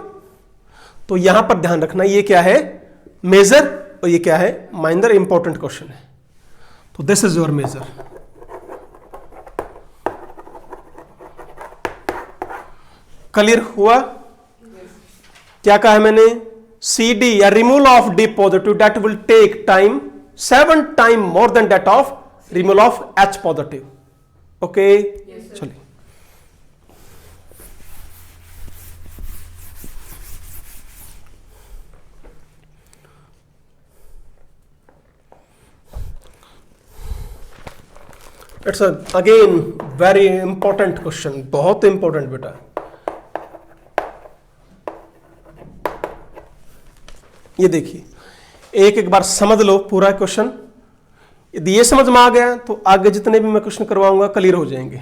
तो यहां पर ध्यान रखना, ये क्या है? मेजर, और ये क्या है? माइनर। इंपॉर्टेंट क्वेश्चन है। तो this is your major. Clear हुआ? क्या कहा है मैंने? CD या removal of D positive that will take time 7 time more than that of removal of H positive. Okay, चलिए it's again very important question, बहुत इंपॉर्टेंट बेटा। ये देखिए, एक बार समझ लो पूरा क्वेश्चन। यदि ये समझ में आ गया तो आगे जितने भी मैं क्वेश्चन करवाऊंगा क्लियर हो जाएंगे।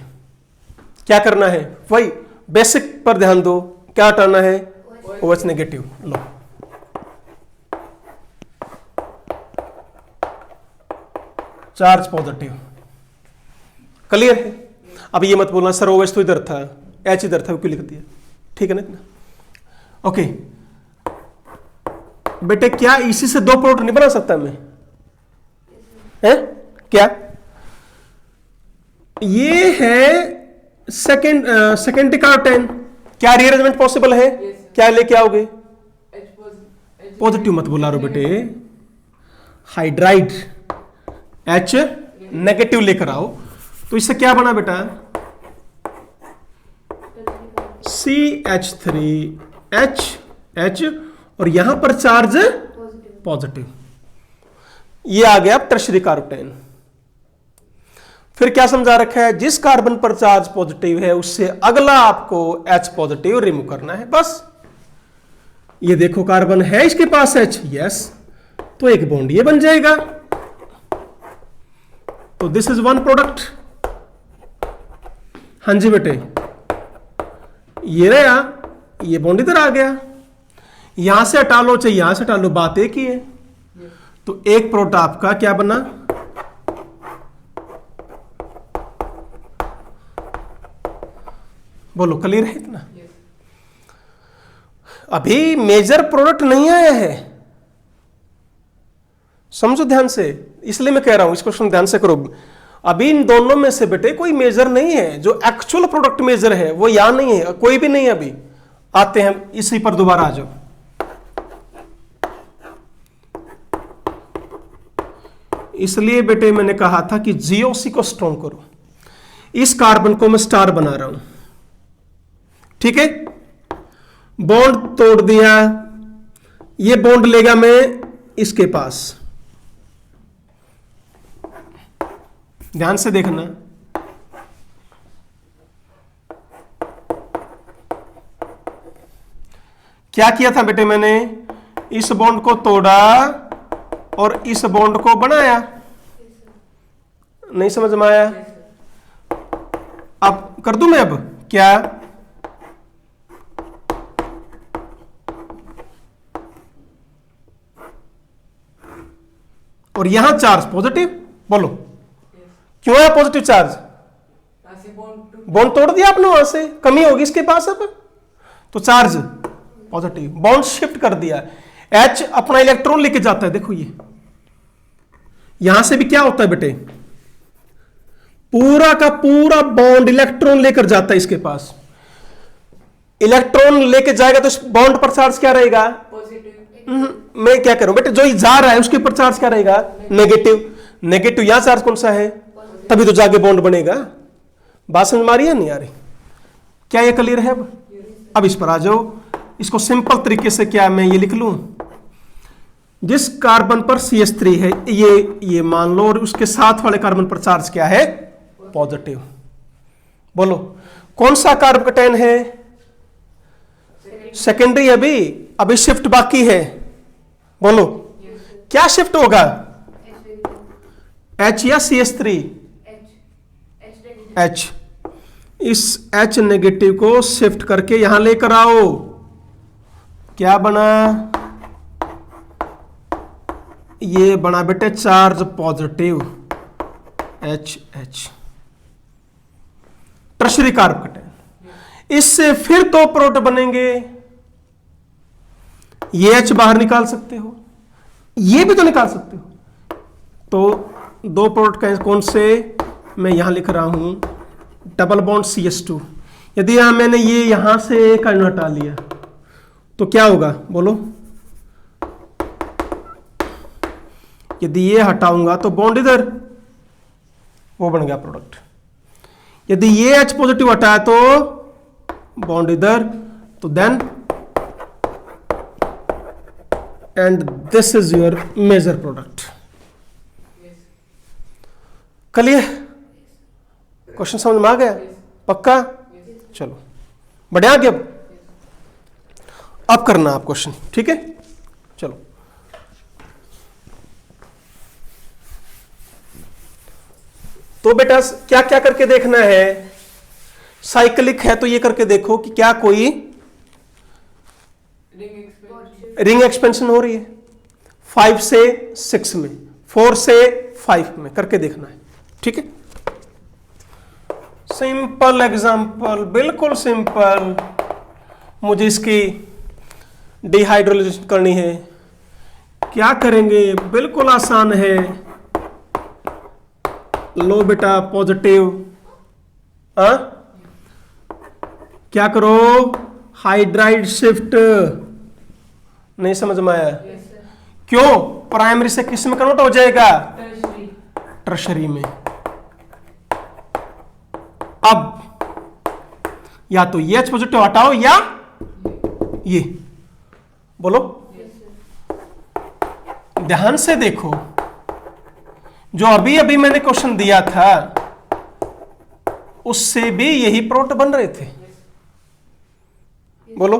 क्या करना है? वही बेसिक पर ध्यान दो। क्या हटाना है? OH negative. लो, चार्ज पॉजिटिव। क्लियर है? अब ये मत बोलना सर OH तो इधर था, H इधर था, क्यों लिख दिया? ठीक है ना इतना? ओके बेटे, क्या इसी से 2 प्रोडक्ट नहीं बना सकता मैं? है क्या? ये है सेकेंडरी कार्बोटेन। क्या रीअरेंजमेंट पॉसिबल है? क्या लेके आओगे? पॉजिटिव मत बोला रो बेटे, हाइड्राइड H नेगेटिव लेकर आओ। तो इससे क्या बना बेटा? CH3H, और यहां पर चार्ज पॉजिटिव। ये आ गया टर्शियरी कार्बोटेन। फिर क्या समझा रखा है? जिस कार्बन पर चार्ज पॉजिटिव है उससे अगला आपको H पॉजिटिव रिमूव करना है, बस। ये देखो कार्बन है इसके पास H, यस, तो एक बॉन्ड ये बन जाएगा। तो दिस इज वन प्रोडक्ट। हाँ जी बेटे, ये रहा, ये बॉन्ड इधर आ गया। यहां से हटा लो चाहे यहां से हटा लो, बात एक ही है। तो एक प्रोडक्ट आपका क्या बना? बोलो क्लियर है इतना? अभी मेजर प्रोडक्ट नहीं आया है, समझो ध्यान से, इसलिए मैं कह रहा हूं इस क्वेश्चन ध्यान से करो। अभी इन दोनों में से बेटे कोई मेजर नहीं है, जो एक्चुअल प्रोडक्ट मेजर है वो यहां नहीं है, कोई भी नहीं है। अभी आते हैं इसी पर, दोबारा आ जाओ। इसलिए बेटे मैंने कहा था कि GOC को स्ट्रॉन्ग करो। इस कार्बन को मैं स्टार बना रहा हूं, ठीक है? बॉन्ड तोड़ दिया, ये बॉन्ड लेगा मैं इसके पास, ध्यान से देखना। क्या किया था बेटे मैंने, इस बॉन्ड को तोड़ा और इस बॉन्ड को बनाया, नहीं समझ में आया? अब कर दूं मैं, अब क्या, और यहां चार्ज पॉजिटिव, बोलो क्यों है पॉजिटिव चार्ज? बॉन्ड तोड़ दिया आपने, वहां से कमी होगी इसके पास, अब तो चार्ज पॉजिटिव, बॉन्ड शिफ्ट कर दिया। H अपना इलेक्ट्रॉन लेके जाता है, देखो ये यहां से भी क्या होता है बेटे, पूरा का पूरा बॉन्ड इलेक्ट्रॉन लेकर जाता है इसके पास। इलेक्ट्रॉन लेके जाएगा तो इस बॉन्ड पर चार्ज क्या रहेगा? मैं क्या करूं बेटे, जो जा रहा है उसके ऊपर चार्ज क्या रहेगा? नेगेटिव। नेगेटिव, यहां चार्ज कौन सा है? तभी तो जाके बॉन्ड बनेगा। बात समझ में आ रही है नहीं आ रही? क्या ये क्लियर है? अब इस पर आ जाओ। इसको सिंपल तरीके से क्या मैं ये लिख लूं, जिस कार्बन पर CH3 है ये मान लो, और उसके साथ वाले कार्बन पर चार्ज क्या है? पॉजिटिव। बोलो कौन सा कार्बोकेटायन है? सेकेंडरी। अभी शिफ्ट बाकी है, बोलो क्या शिफ्ट होगा? H या CH3? H। इस H नेगेटिव को शिफ्ट करके यहां लेकर आओ, क्या बना? ये बना बेटे charge positive HH, tertiary carbocation. इससे फिर दो प्रोडक्ट बनेंगे, ये H बाहर निकाल सकते हो, ये भी तो निकाल सकते हो। तो दो प्रोडक्ट कौन से? मैं यहां लिख रहा हूं डबल बॉन्ड CH2। यदि यहां मैंने ये यहां से एक अणु हटा लिया तो क्या होगा? बोलो यदि ये हटाऊंगा तो बॉन्ड इधर, वो बन गया प्रोडक्ट। यदि ये H पॉजिटिव हटाया तो बॉन्ड इधर, तो then and this is your major product. Clear? Question समझ में आ गया? पक्का? चलो बढ़िया आगे। अब करना आप क्वेश्चन, ठीक है? चलो तो बेटा क्या क्या करके देखना है? साइक्लिक है तो ये करके देखो कि क्या कोई रिंग एक्सपेंशन हो रही है 5 से 6 में, 4 से 5 में, करके देखना है, ठीक है? सिंपल एग्जांपल, बिल्कुल सिंपल। मुझे इसकी डिहाइड्रोलाइजेशन करनी है, क्या करेंगे? बिल्कुल आसान है। लो बेटा पॉजिटिव, क्या करो? Hydride shift. नहीं समझ में आया? क्यों? प्राइमरी से किस में कन्वर्ट हो जाएगा? टर्शरी में। अब या तो ये H पॉजिटिव हटाओ या ये, बोलो ध्यान से देखो। जो अभी अभी मैंने क्वेश्चन दिया था उससे भी यही प्रोडक्ट बन रहे थे, बोलो।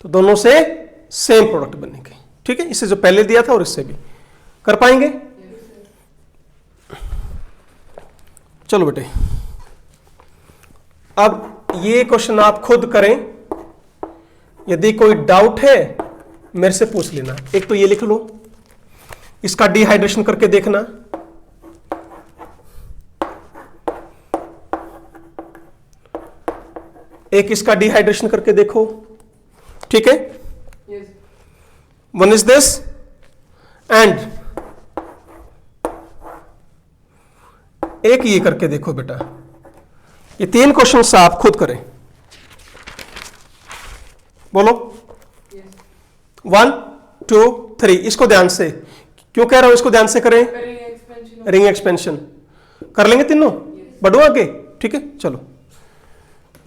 तो दोनों से सेम प्रोडक्ट बनेंगे, ठीक है? इससे जो पहले दिया था और इससे भी कर पाएंगे। चलो बेटे, अब ये क्वेश्चन आप खुद करें। यदि कोई डाउट है मेरे से पूछ लेना। एक तो ये लिख लो, इसका डिहाइड्रेशन करके देखना। एक इसका डिहाइड्रेशन करके देखो, ठीक है? वन इज दिस एंड एक ये करके देखो बेटा। ये 3 क्वेश्चंस आप खुद करें, बोलो 1 2 3। इसको ध्यान से, क्यों कह रहा हूं इसको ध्यान से करें? रिंग एक्सपेंशन कर लेंगे तीनों, बढ़ो आगे, ठीक है? चलो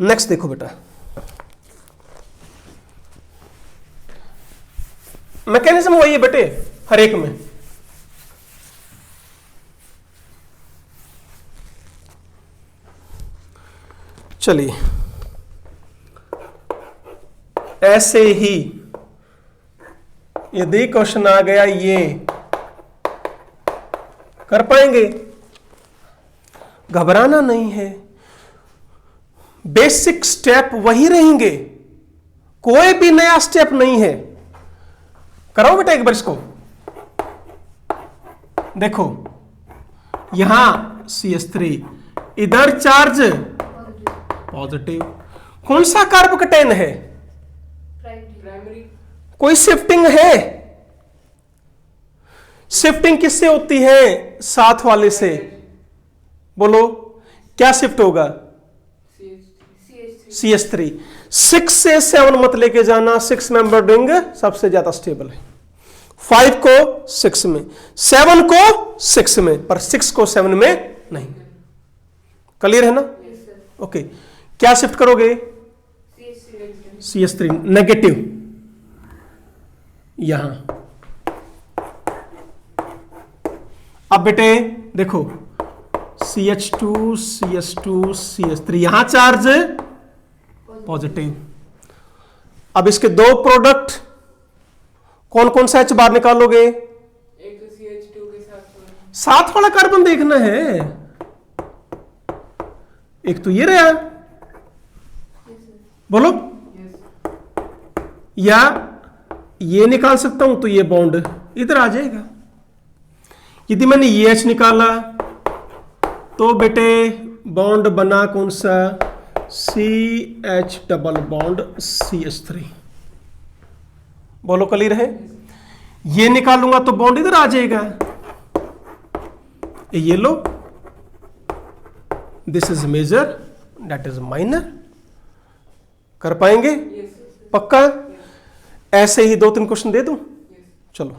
नेक्स्ट देखो बेटा। मैकेनिज्म वही है बेटे हर एक में। चलिए ऐसे ही यदि क्वेश्चन आ गया ये कर पाएंगे, घबराना नहीं है, बेसिक स्टेप वही रहेंगे, कोई भी नया स्टेप नहीं है। कराओ बेटा एक बार इसको, देखो यहां CH3, इधर चार्ज पॉजिटिव, कौन सा कार्बोकेटाइन है, प्राइमरी। कोई शिफ्टिंग है, शिफ्टिंग किससे होती है, साथ वाले से, बोलो क्या शिफ्ट होगा, CH3। 6 से 7 मत लेके जाना, 6 मेंबर रिंग सबसे ज्यादा स्टेबल है, 5 को 6 में, 7 को 6 में, पर 6 को 7 में नहीं। क्लियर है ना? ओके, क्या शिफ्ट करोगे, CH3 नेगेटिव यहां। अब बेटे देखो CH2 CH2 CH3, यहां चार्ज पॉजिटिव। अब इसके दो प्रोडक्ट कौन कौन सा H बाहर निकालोगे, एक तो CH2 के साथ वाला कार्बन देखना है, एक तो ये रहा, बोलो, या ये निकाल सकता हूं तो ये बॉन्ड इधर आ जाएगा। यदि मैंने ये H निकाला तो बेटे बॉन्ड बना कौन सा, CH डबल बॉन्ड CH3, बोलो क्लियर है? ये निकालूंगा तो बॉन्ड इधर आ जाएगा, ये लो, this is major that is minor. कर पाएंगे पक्का? ऐसे ही 2-3 क्वेश्चन दे दूं, चलो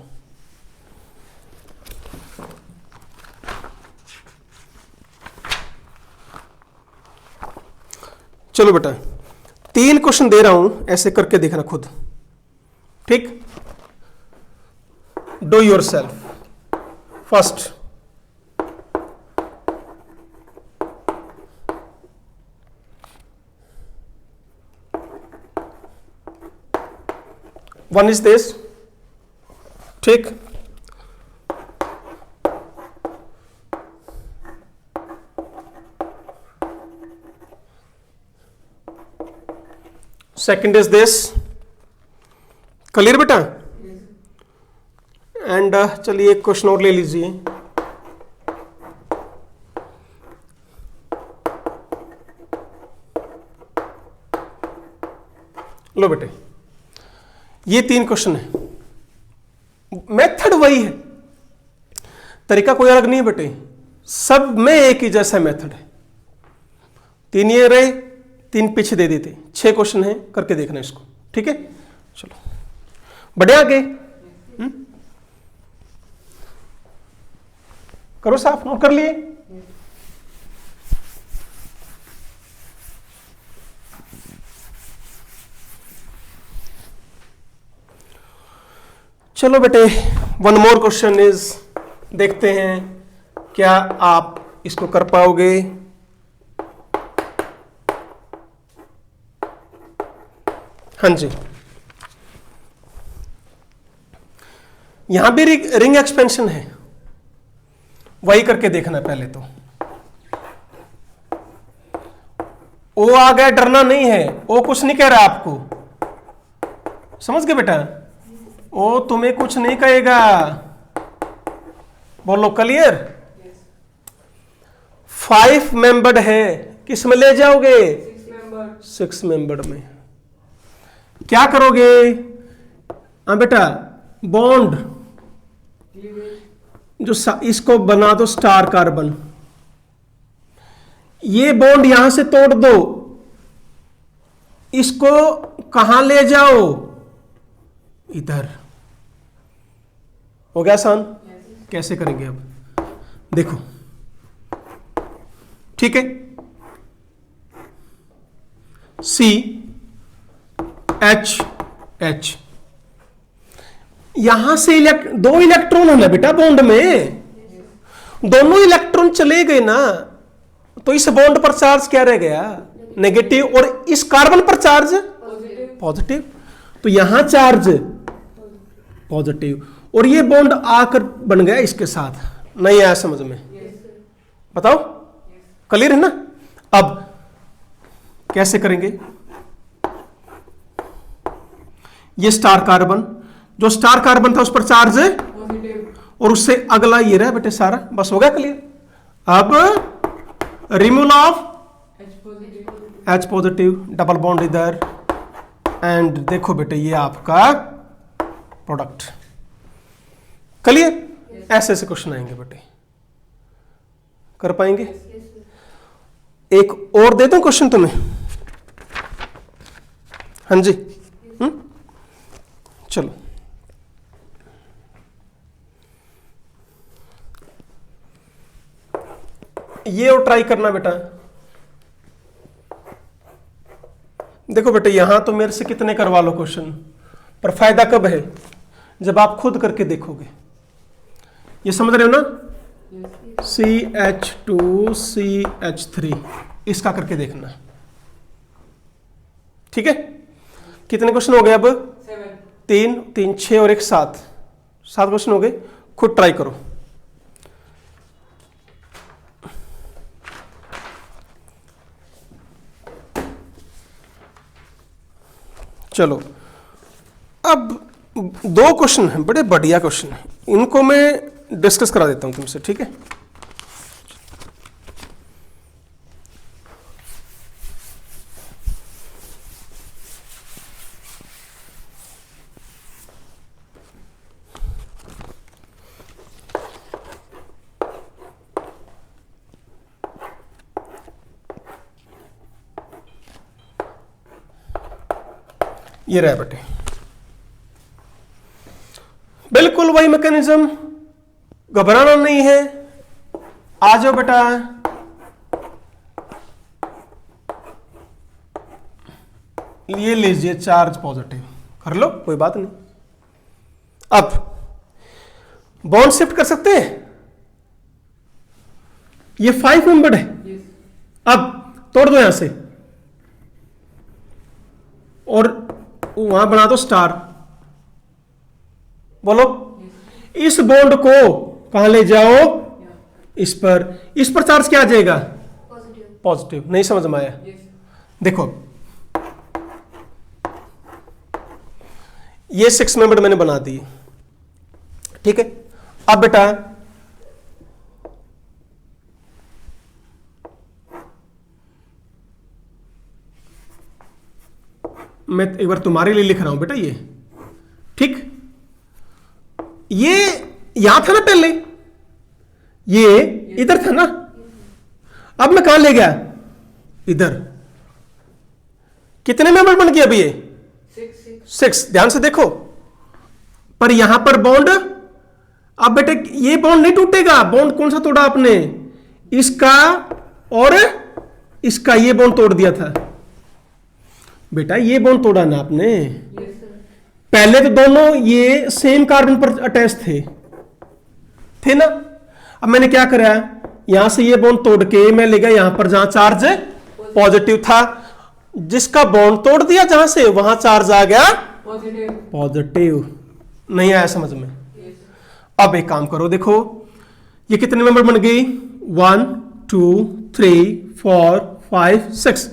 चलो बेटा 3 क्वेश्चन दे रहा हूं, ऐसे करके देखना खुद, ठीक? Do your self. First, one is this, ठीक? सेकंड इज दिस, क्लियर बेटा? एंड चलिए एक क्वेश्चन और ले लीजिए, लो बेटे ये 3 क्वेश्चन है, मेथड वही है, तरीका कोई अलग नहीं है बेटे, सब में एक ही जैसा मेथड है। 3 ये रहे, 3 पीछे दे देते, 6 क्वेश्चन है, करके देखना इसको, ठीक है? चलो बढ़िया, आगे करो, साफ नोट कर लिए? चलो बेटे वन मोर क्वेश्चन इज, देखते हैं क्या आप इसको कर पाओगे। हाँ जी, यहां भी रिंग एक्सपेंशन है, वही करके देखना पहले तो। ओ आ गया, डरना नहीं है, ओ कुछ नहीं कह रहा आपको, समझ गए बेटा? ओ तुम्हें कुछ नहीं कहेगा, बोलो क्लियर? 5 मेंबर्ड है, किस में ले जाओगे? 6 मेंबर्ड में। क्या करोगे? हाँ बेटा, बॉन्ड जो इसको बना दो स्टार कार्बन, ये बॉन्ड यहां से तोड़ दो, इसको कहां ले जाओ? इधर। हो गया आसान? कैसे करेंगे अब देखो, ठीक है? CH, यहां से 2 इलेक्ट्रॉन है ना बेटा बॉन्ड में, दोनों इलेक्ट्रॉन चले गए ना, तो इस बॉन्ड पर चार्ज क्या रह गया? नेगेटिव, और इस कार्बन पर चार्ज पॉजिटिव। पॉजिटिव, तो यहां चार्ज पॉजिटिव, और ये बॉन्ड आकर बन गया इसके साथ। नहीं आया समझ में? यस बताओ, क्लियर है ना? अब कैसे करेंगे? ये स्टार कार्बन, जो स्टार कार्बन था उस पर चार्ज है, पॉजिटिव। और उससे अगला ये रहा बेटे सारा, बस हो गया क्लियर। अब removal of H positive. H positive, double bond इधर, एंड देखो बेटे ये आपका प्रोडक्ट। क्लियर? ऐसे ऐसे क्वेश्चन आएंगे बेटे, कर पाएंगे? एक और दे दूं क्वेश्चन तुम्हें? हाँ जी, चलो ये और ट्राई करना बेटा। देखो बेटे यहां तो मेरे से कितने करवा लो क्वेश्चन, पर फायदा कब है? जब आप खुद करके देखोगे। ये समझ रहे हो ना? CH2CH3 इसका करके देखना, ठीक है? कितने क्वेश्चन हो गए अब? 7। 3 3 6 और 1 7 क्वेश्चन हो गए। खुद ट्राई करो। चलो अब 2 क्वेश्चन हैं, बड़े बढ़िया क्वेश्चन हैं, इनको मैं डिस्कस करा देता हूं तुमसे, ठीक है? ये रहा बेटे, बिल्कुल वही मैकेनिज्म, घबराना नहीं है। आ जाओ बेटा, ये लीजिए चार्ज पॉजिटिव, कर लो कोई बात नहीं। अब बॉन्ड शिफ्ट कर सकते हैं, ये 5 मेंबर्ड है। यस अब तोड़ दो यहां से और वहां बना दो स्टार। बोलो, इस बॉन्ड को कहां ले जाओ? इस पर चार्ज क्या आ जाएगा? पॉजिटिव। पॉजिटिव। नहीं समझ में आया? यस देखो ये 6 मेंबर मैंने बना दिए, ठीक है? अब बेटा मैं एक बार तुम्हारे लिए लिख रहा हूं बेटा, ये ठीक, ये यहां था ना पहले, ये इधर था ना, अब मैं कहां ले गया? इधर। कितने मेंबर बन गए अभी ये? 6। ध्यान से देखो, पर यहां पर बॉन्ड, अब बेटे ये बॉन्ड नहीं टूटेगा। बॉन्ड कौन सा तोड़ा आपने? इसका और इसका, ये बॉन्ड तोड़ दिया था बेटा, ये बॉन्ड तोड़ा ना आपने। यस पहले तो दोनों ये सेम कार्बन पर अटैच थे ना। अब मैंने क्या करा, यहां से ये बॉन्ड तोड़ के मैं ले गया यहां पर जहां चार्ज पॉजिटिव था, जिसका बॉन्ड तोड़ दिया जहां से, वहां चार्ज आ गया पॉजिटिव। पॉजिटिव। नहीं आया समझ में? यस अब एक काम करो, देखो ये कितने मेंबर बन गई? 1 2 3 4 5 6।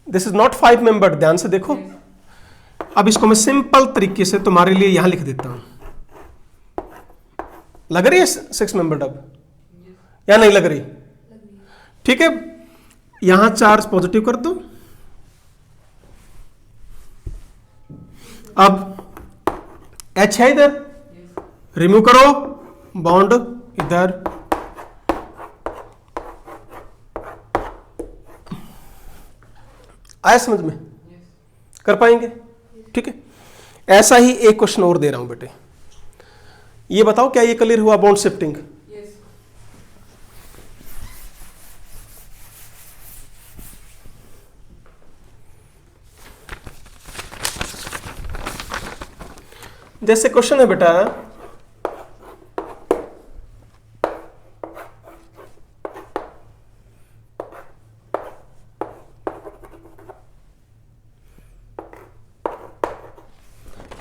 दिस इज नॉट 5 मेंबर, ध्यान से देखो। अब इसको मैं सिंपल तरीके से तुम्हारे लिए यहां लिख देता हूं। लग रही है 6 मेंबर अब या नहीं लग रही? ठीक है, यहां चार्ज पॉजिटिव कर दो। अब H है इधर, रिमूव करो, बॉन्ड इधर, आया समझ में? कर पाएंगे? ठीक है, ऐसा ही एक क्वेश्चन और दे रहा हूं बेटे, ये बताओ क्या ये क्लियर हुआ बॉन्ड शिफ्टिंग? यस जैसे क्वेश्चन है बेटा,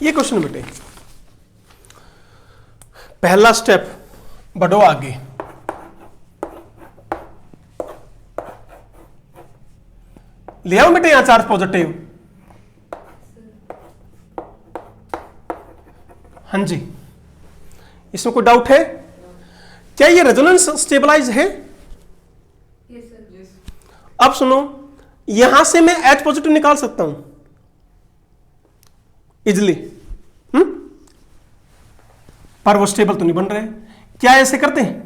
ये क्वेश्चन बेटे, पहला स्टेप बढ़ो आगे। ले आओ बेटे यहां चार्ज पॉजिटिव। हाँ जी, इसमें कोई डाउट है? क्या ये रेजोनेंस स्टेबलाइज है? अब सुनो, यहां से मैं H पॉजिटिव निकाल सकता हूं इजिली, पर वो स्टेबल तो नहीं बन रहे। क्या ऐसे करते हैं?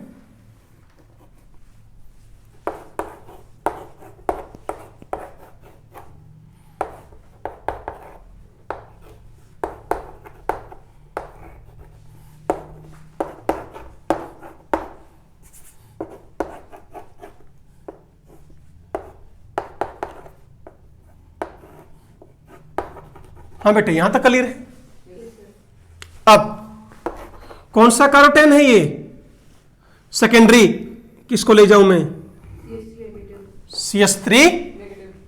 हाँ बेटे, यहां तक क्लियर है। अब कौन सा कार्बोटेन है ये? सेकेंडरी किसको ले जाऊं मैं? CH3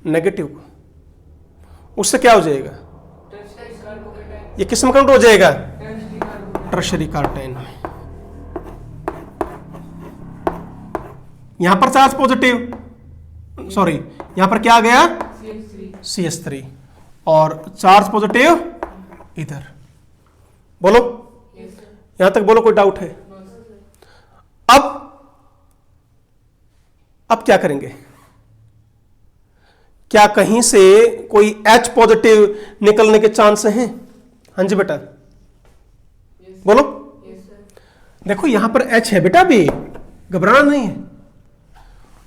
नेगेटिव को। उससे क्या हो जाएगा? ये किस में कन्वर्ट हो जाएगा? टर्शरी कार्बोटेन में। यहां पर चार्ज पॉजिटिव, सॉरी यहां पर क्या आ गया? CH3 और चार्ज पॉजिटिव इधर। बोलो, यहां तक बोलो, कोई डाउट है? अब क्या करेंगे? क्या कहीं से कोई H पॉजिटिव निकलने के चांस हैं? हाँ जी बेटा, बोलो। देखो यहां पर H है बेटा, भी घबराना नहीं है।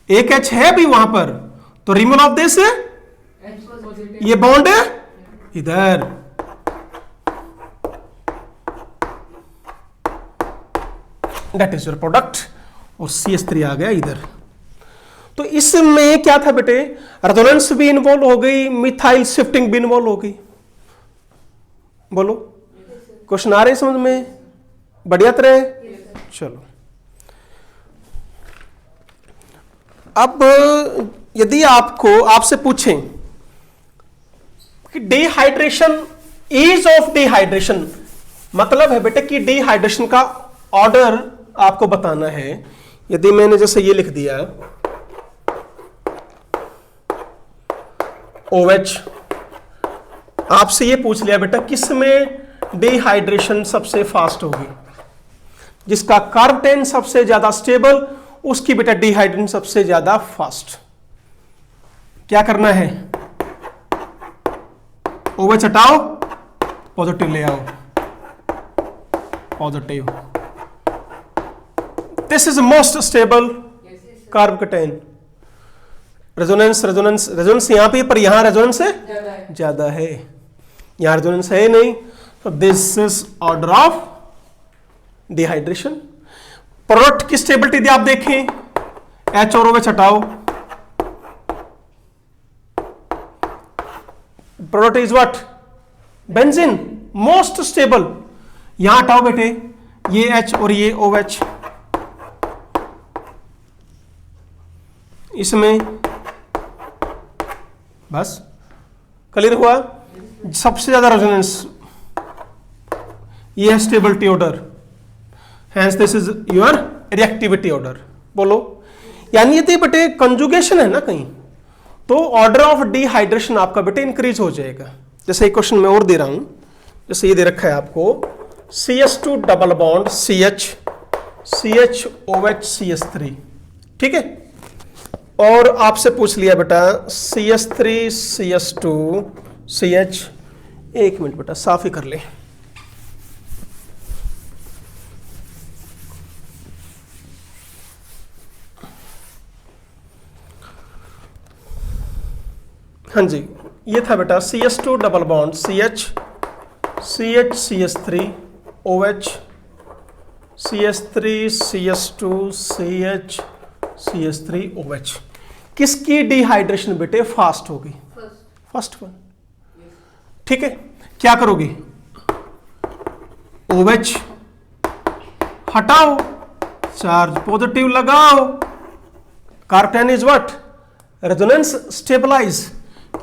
एक H है भी वहां पर, तो रिमूव ऑफ दिस, ये बॉन्ड इधर। दैट इज योर प्रोडक्ट, और CH3 आ गया इधर। तो इसमें क्या था बेटे? रेजोनेंस भी इन्वॉल्व हो गई, मिथाइल शिफ्टिंग भी इन्वॉल्व हो गई। बोलो, क्वेश्चन आ रहे हैं समझ में? बढ़िया तरह। चलो, अब यदि आपसे पूछें कि डिहाइड्रेशन, ईज ऑफ डिहाइड्रेशन, मतलब है बेटे कि डिहाइड्रेशन का ऑर्डर आपको बताना है। यदि मैंने जैसे ये लिख दिया OH, आपसे ये पूछ लिया बेटा किस में डिहाइड्रेशन सबसे फास्ट होगी? जिसका कार्बोटेन सबसे ज्यादा स्टेबल, उसकी बेटा डिहाइड्रेशन सबसे ज्यादा फास्ट। क्या करना है? OH हटाओ, पॉजिटिव ले आओ, positive. This is most stable carbocation. Resonance resonance resonance यहां पे, पर यहां रेजोनेंस ज्यादा है, यहां रेजोनेंस है नहीं, तो this is order of dehydration. Product की स्टेबिलिटी यदि आप देखें, H और OH हटाओ, product is what? Benzene, most stable. यहां हटाओ बेटे ये H और ये OH, इसमें बस क्लियर हुआ। सबसे ज्यादा रेजोनेंस, ये है stability order, hence this is your reactivity order. बोलो, यानी यदि बेटे कंजुगेशन है ना कहीं, तो ऑर्डर ऑफ डिहाइड्रेशन आपका बेटे इंक्रीज हो जाएगा। जैसे एक क्वेश्चन में और दे रहा हूं, जैसे ये दे रखा है आपको, CH2 double bond CHOH CH3, ठीक है। और आपसे पूछ लिया बेटा CH3 CH2 CH, एक मिनट बेटा साफ ही कर ले। हाँ जी, ये था बेटा CH2 double bond CH3 OH CH3 CH2 CH3 OH। किसकी डिहाइड्रेशन बेटे फास्ट होगी? फर्स्ट वन, ठीक है। क्या करोगी? OH हटाओ, चार्ज पॉजिटिव लगाओ, carbocation is what? Resonance stabilise.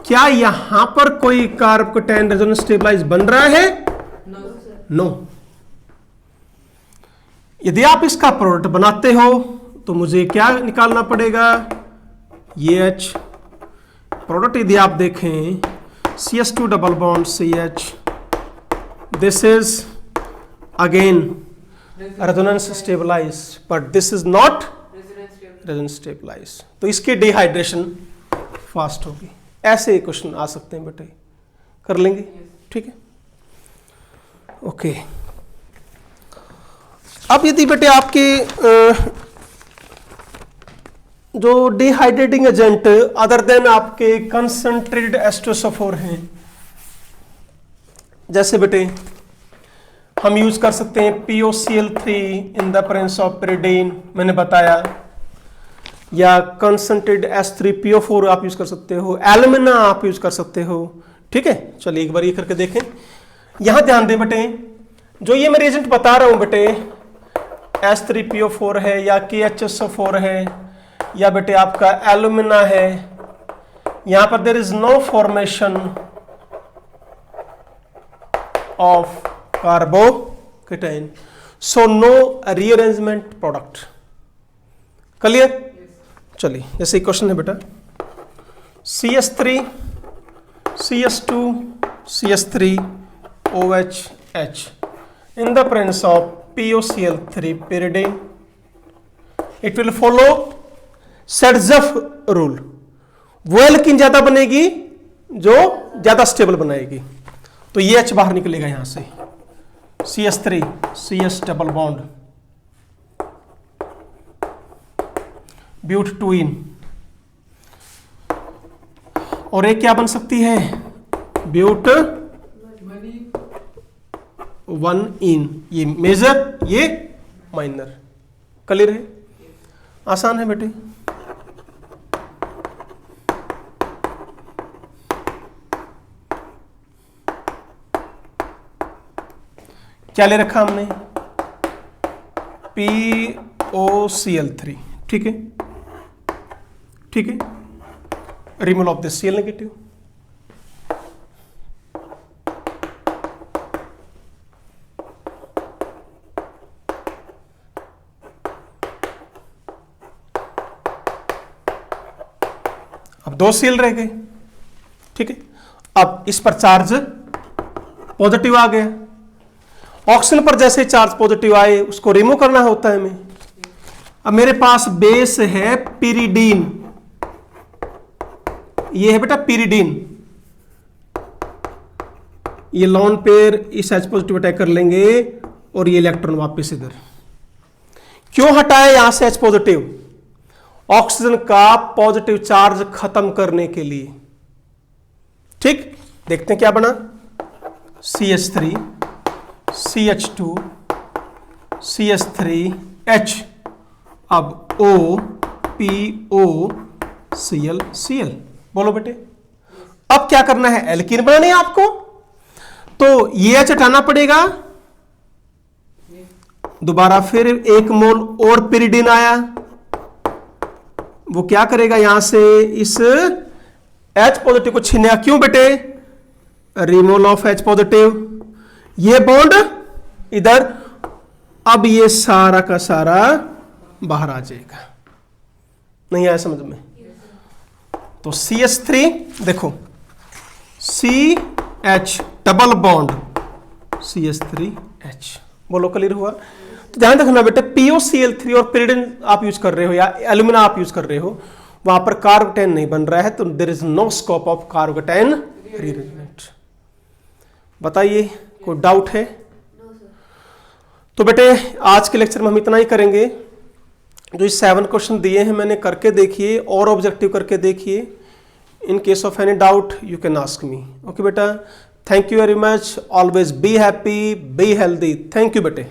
क्या यहां पर कोई कार्बोकेटाइन रेजोनेंस स्टेबलाइज बन रहा है? No, sir. नो। यदि आप इसका प्रोडक्ट बनाते हो तो मुझे क्या निकालना पड़ेगा? ये H प्रोडक्ट यदि आप देखें CH2 double bond CH, this is again resonance stabilise, but this is not Resonance table. Resonance stabilise, तो इसकी डिहाइड्रेशन फास्ट होगी। ऐसे क्वेश्चन आ सकते हैं बेटे, कर लेंगे, Yes. ठीक है, ओके। अब यदि बेटे आपके जो डिहाइड्रेटिंग एजेंट अदर देन आपके कंसंट्रेटेड एस्टोसोफोर हैं, जैसे बेटे हम यूज कर सकते हैं POCl3 in the presence of pyridine, मैंने बताया, या कंसंट्रेटेड H3PO4 आप यूज कर सकते हो, एल्यूमिना आप यूज कर सकते हो, ठीक है। चलिए एक बार ये करके देखें। यहां ध्यान दें बेटे, जो ये मैं रिएजेंट बता रहा हूं बेटे, H3PO4 है या KHSO4 है या बेटे आपका एल्यूमिना है, यहां पर there is no formation of carbocation, so no rearrangement product. Clear? चलिए जैसे क्वेश्चन है बेटा, CH3 CH2 CH3 OH in the presence of POCl3 pyridine, it will follow Sertzeff rule। वो एल्कीन ज्यादा बनेगी जो ज्यादा स्टेबल बनाएगी, तो ये H बाहर निकलेगा यहां से, CH3 CH डबल बॉन्ड ब्यूट 2 और एक क्या बन सकती है? ब्यूट Money. 1 ये मेजर, ये माइनर। क्लियर है? आसान है बेटे। क्या ले रखा हमने? POCl3, ठीक है, ठीक है, removal of the Cl negative. अब 2 Cl रह गए, ठीक है। अब इस पर चार्ज पॉजिटिव आ गया, ऑक्सीजन पर जैसे चार्ज पॉजिटिव आए उसको रिमूव करना होता है हमें। अब मेरे पास बेस है pyridine, ये है बेटा pyridine, ये लॉन पेयर इस H पॉजिटिव अटैक कर लेंगे और ये इलेक्ट्रॉन वापस इधर। क्यों हटाए यहां से H पॉजिटिव? ऑक्सीजन का पॉजिटिव चार्ज खत्म करने के लिए, ठीक। देखते हैं क्या बना, CH3 CH2 CH3H, अब O PO Cl। बोलो बेटे, अब क्या करना है? एल्कीन बनानी है आपको, तो ये H हटाना पड़ेगा। दोबारा फिर 1 मोल और pyridine आया, वो क्या करेगा? यहां से इस H पॉजिटिव को छीनेगा। क्यों बेटे? रिमूवल ऑफ H पॉजिटिव, ये बॉन्ड इधर, अब ये सारा का सारा बाहर आ जाएगा। नहीं आया समझ में? तो CH3 देखो, CH डबल बॉन्ड CH3H। बोलो क्लियर हुआ? तो ध्यान रखना बेटे, POCl3 और pyridine आप यूज कर रहे हो या एल्यूमिना आप यूज कर रहे हो, वहां पर कार्बोकेटाइन नहीं बन रहा है, तो there is no scope of carbocation rearrangement. बताइए, कोई डाउट है? तो बेटे आज के लेक्चर में हम इतना ही करेंगे। जो 7 क्वेश्चन दिए हैं मैंने, करके देखिए और ऑब्जेक्टिव करके देखिए। In case of any doubt you can ask me. Okay बेटा, thank you very much, always be happy, be healthy. Thank you बेटे।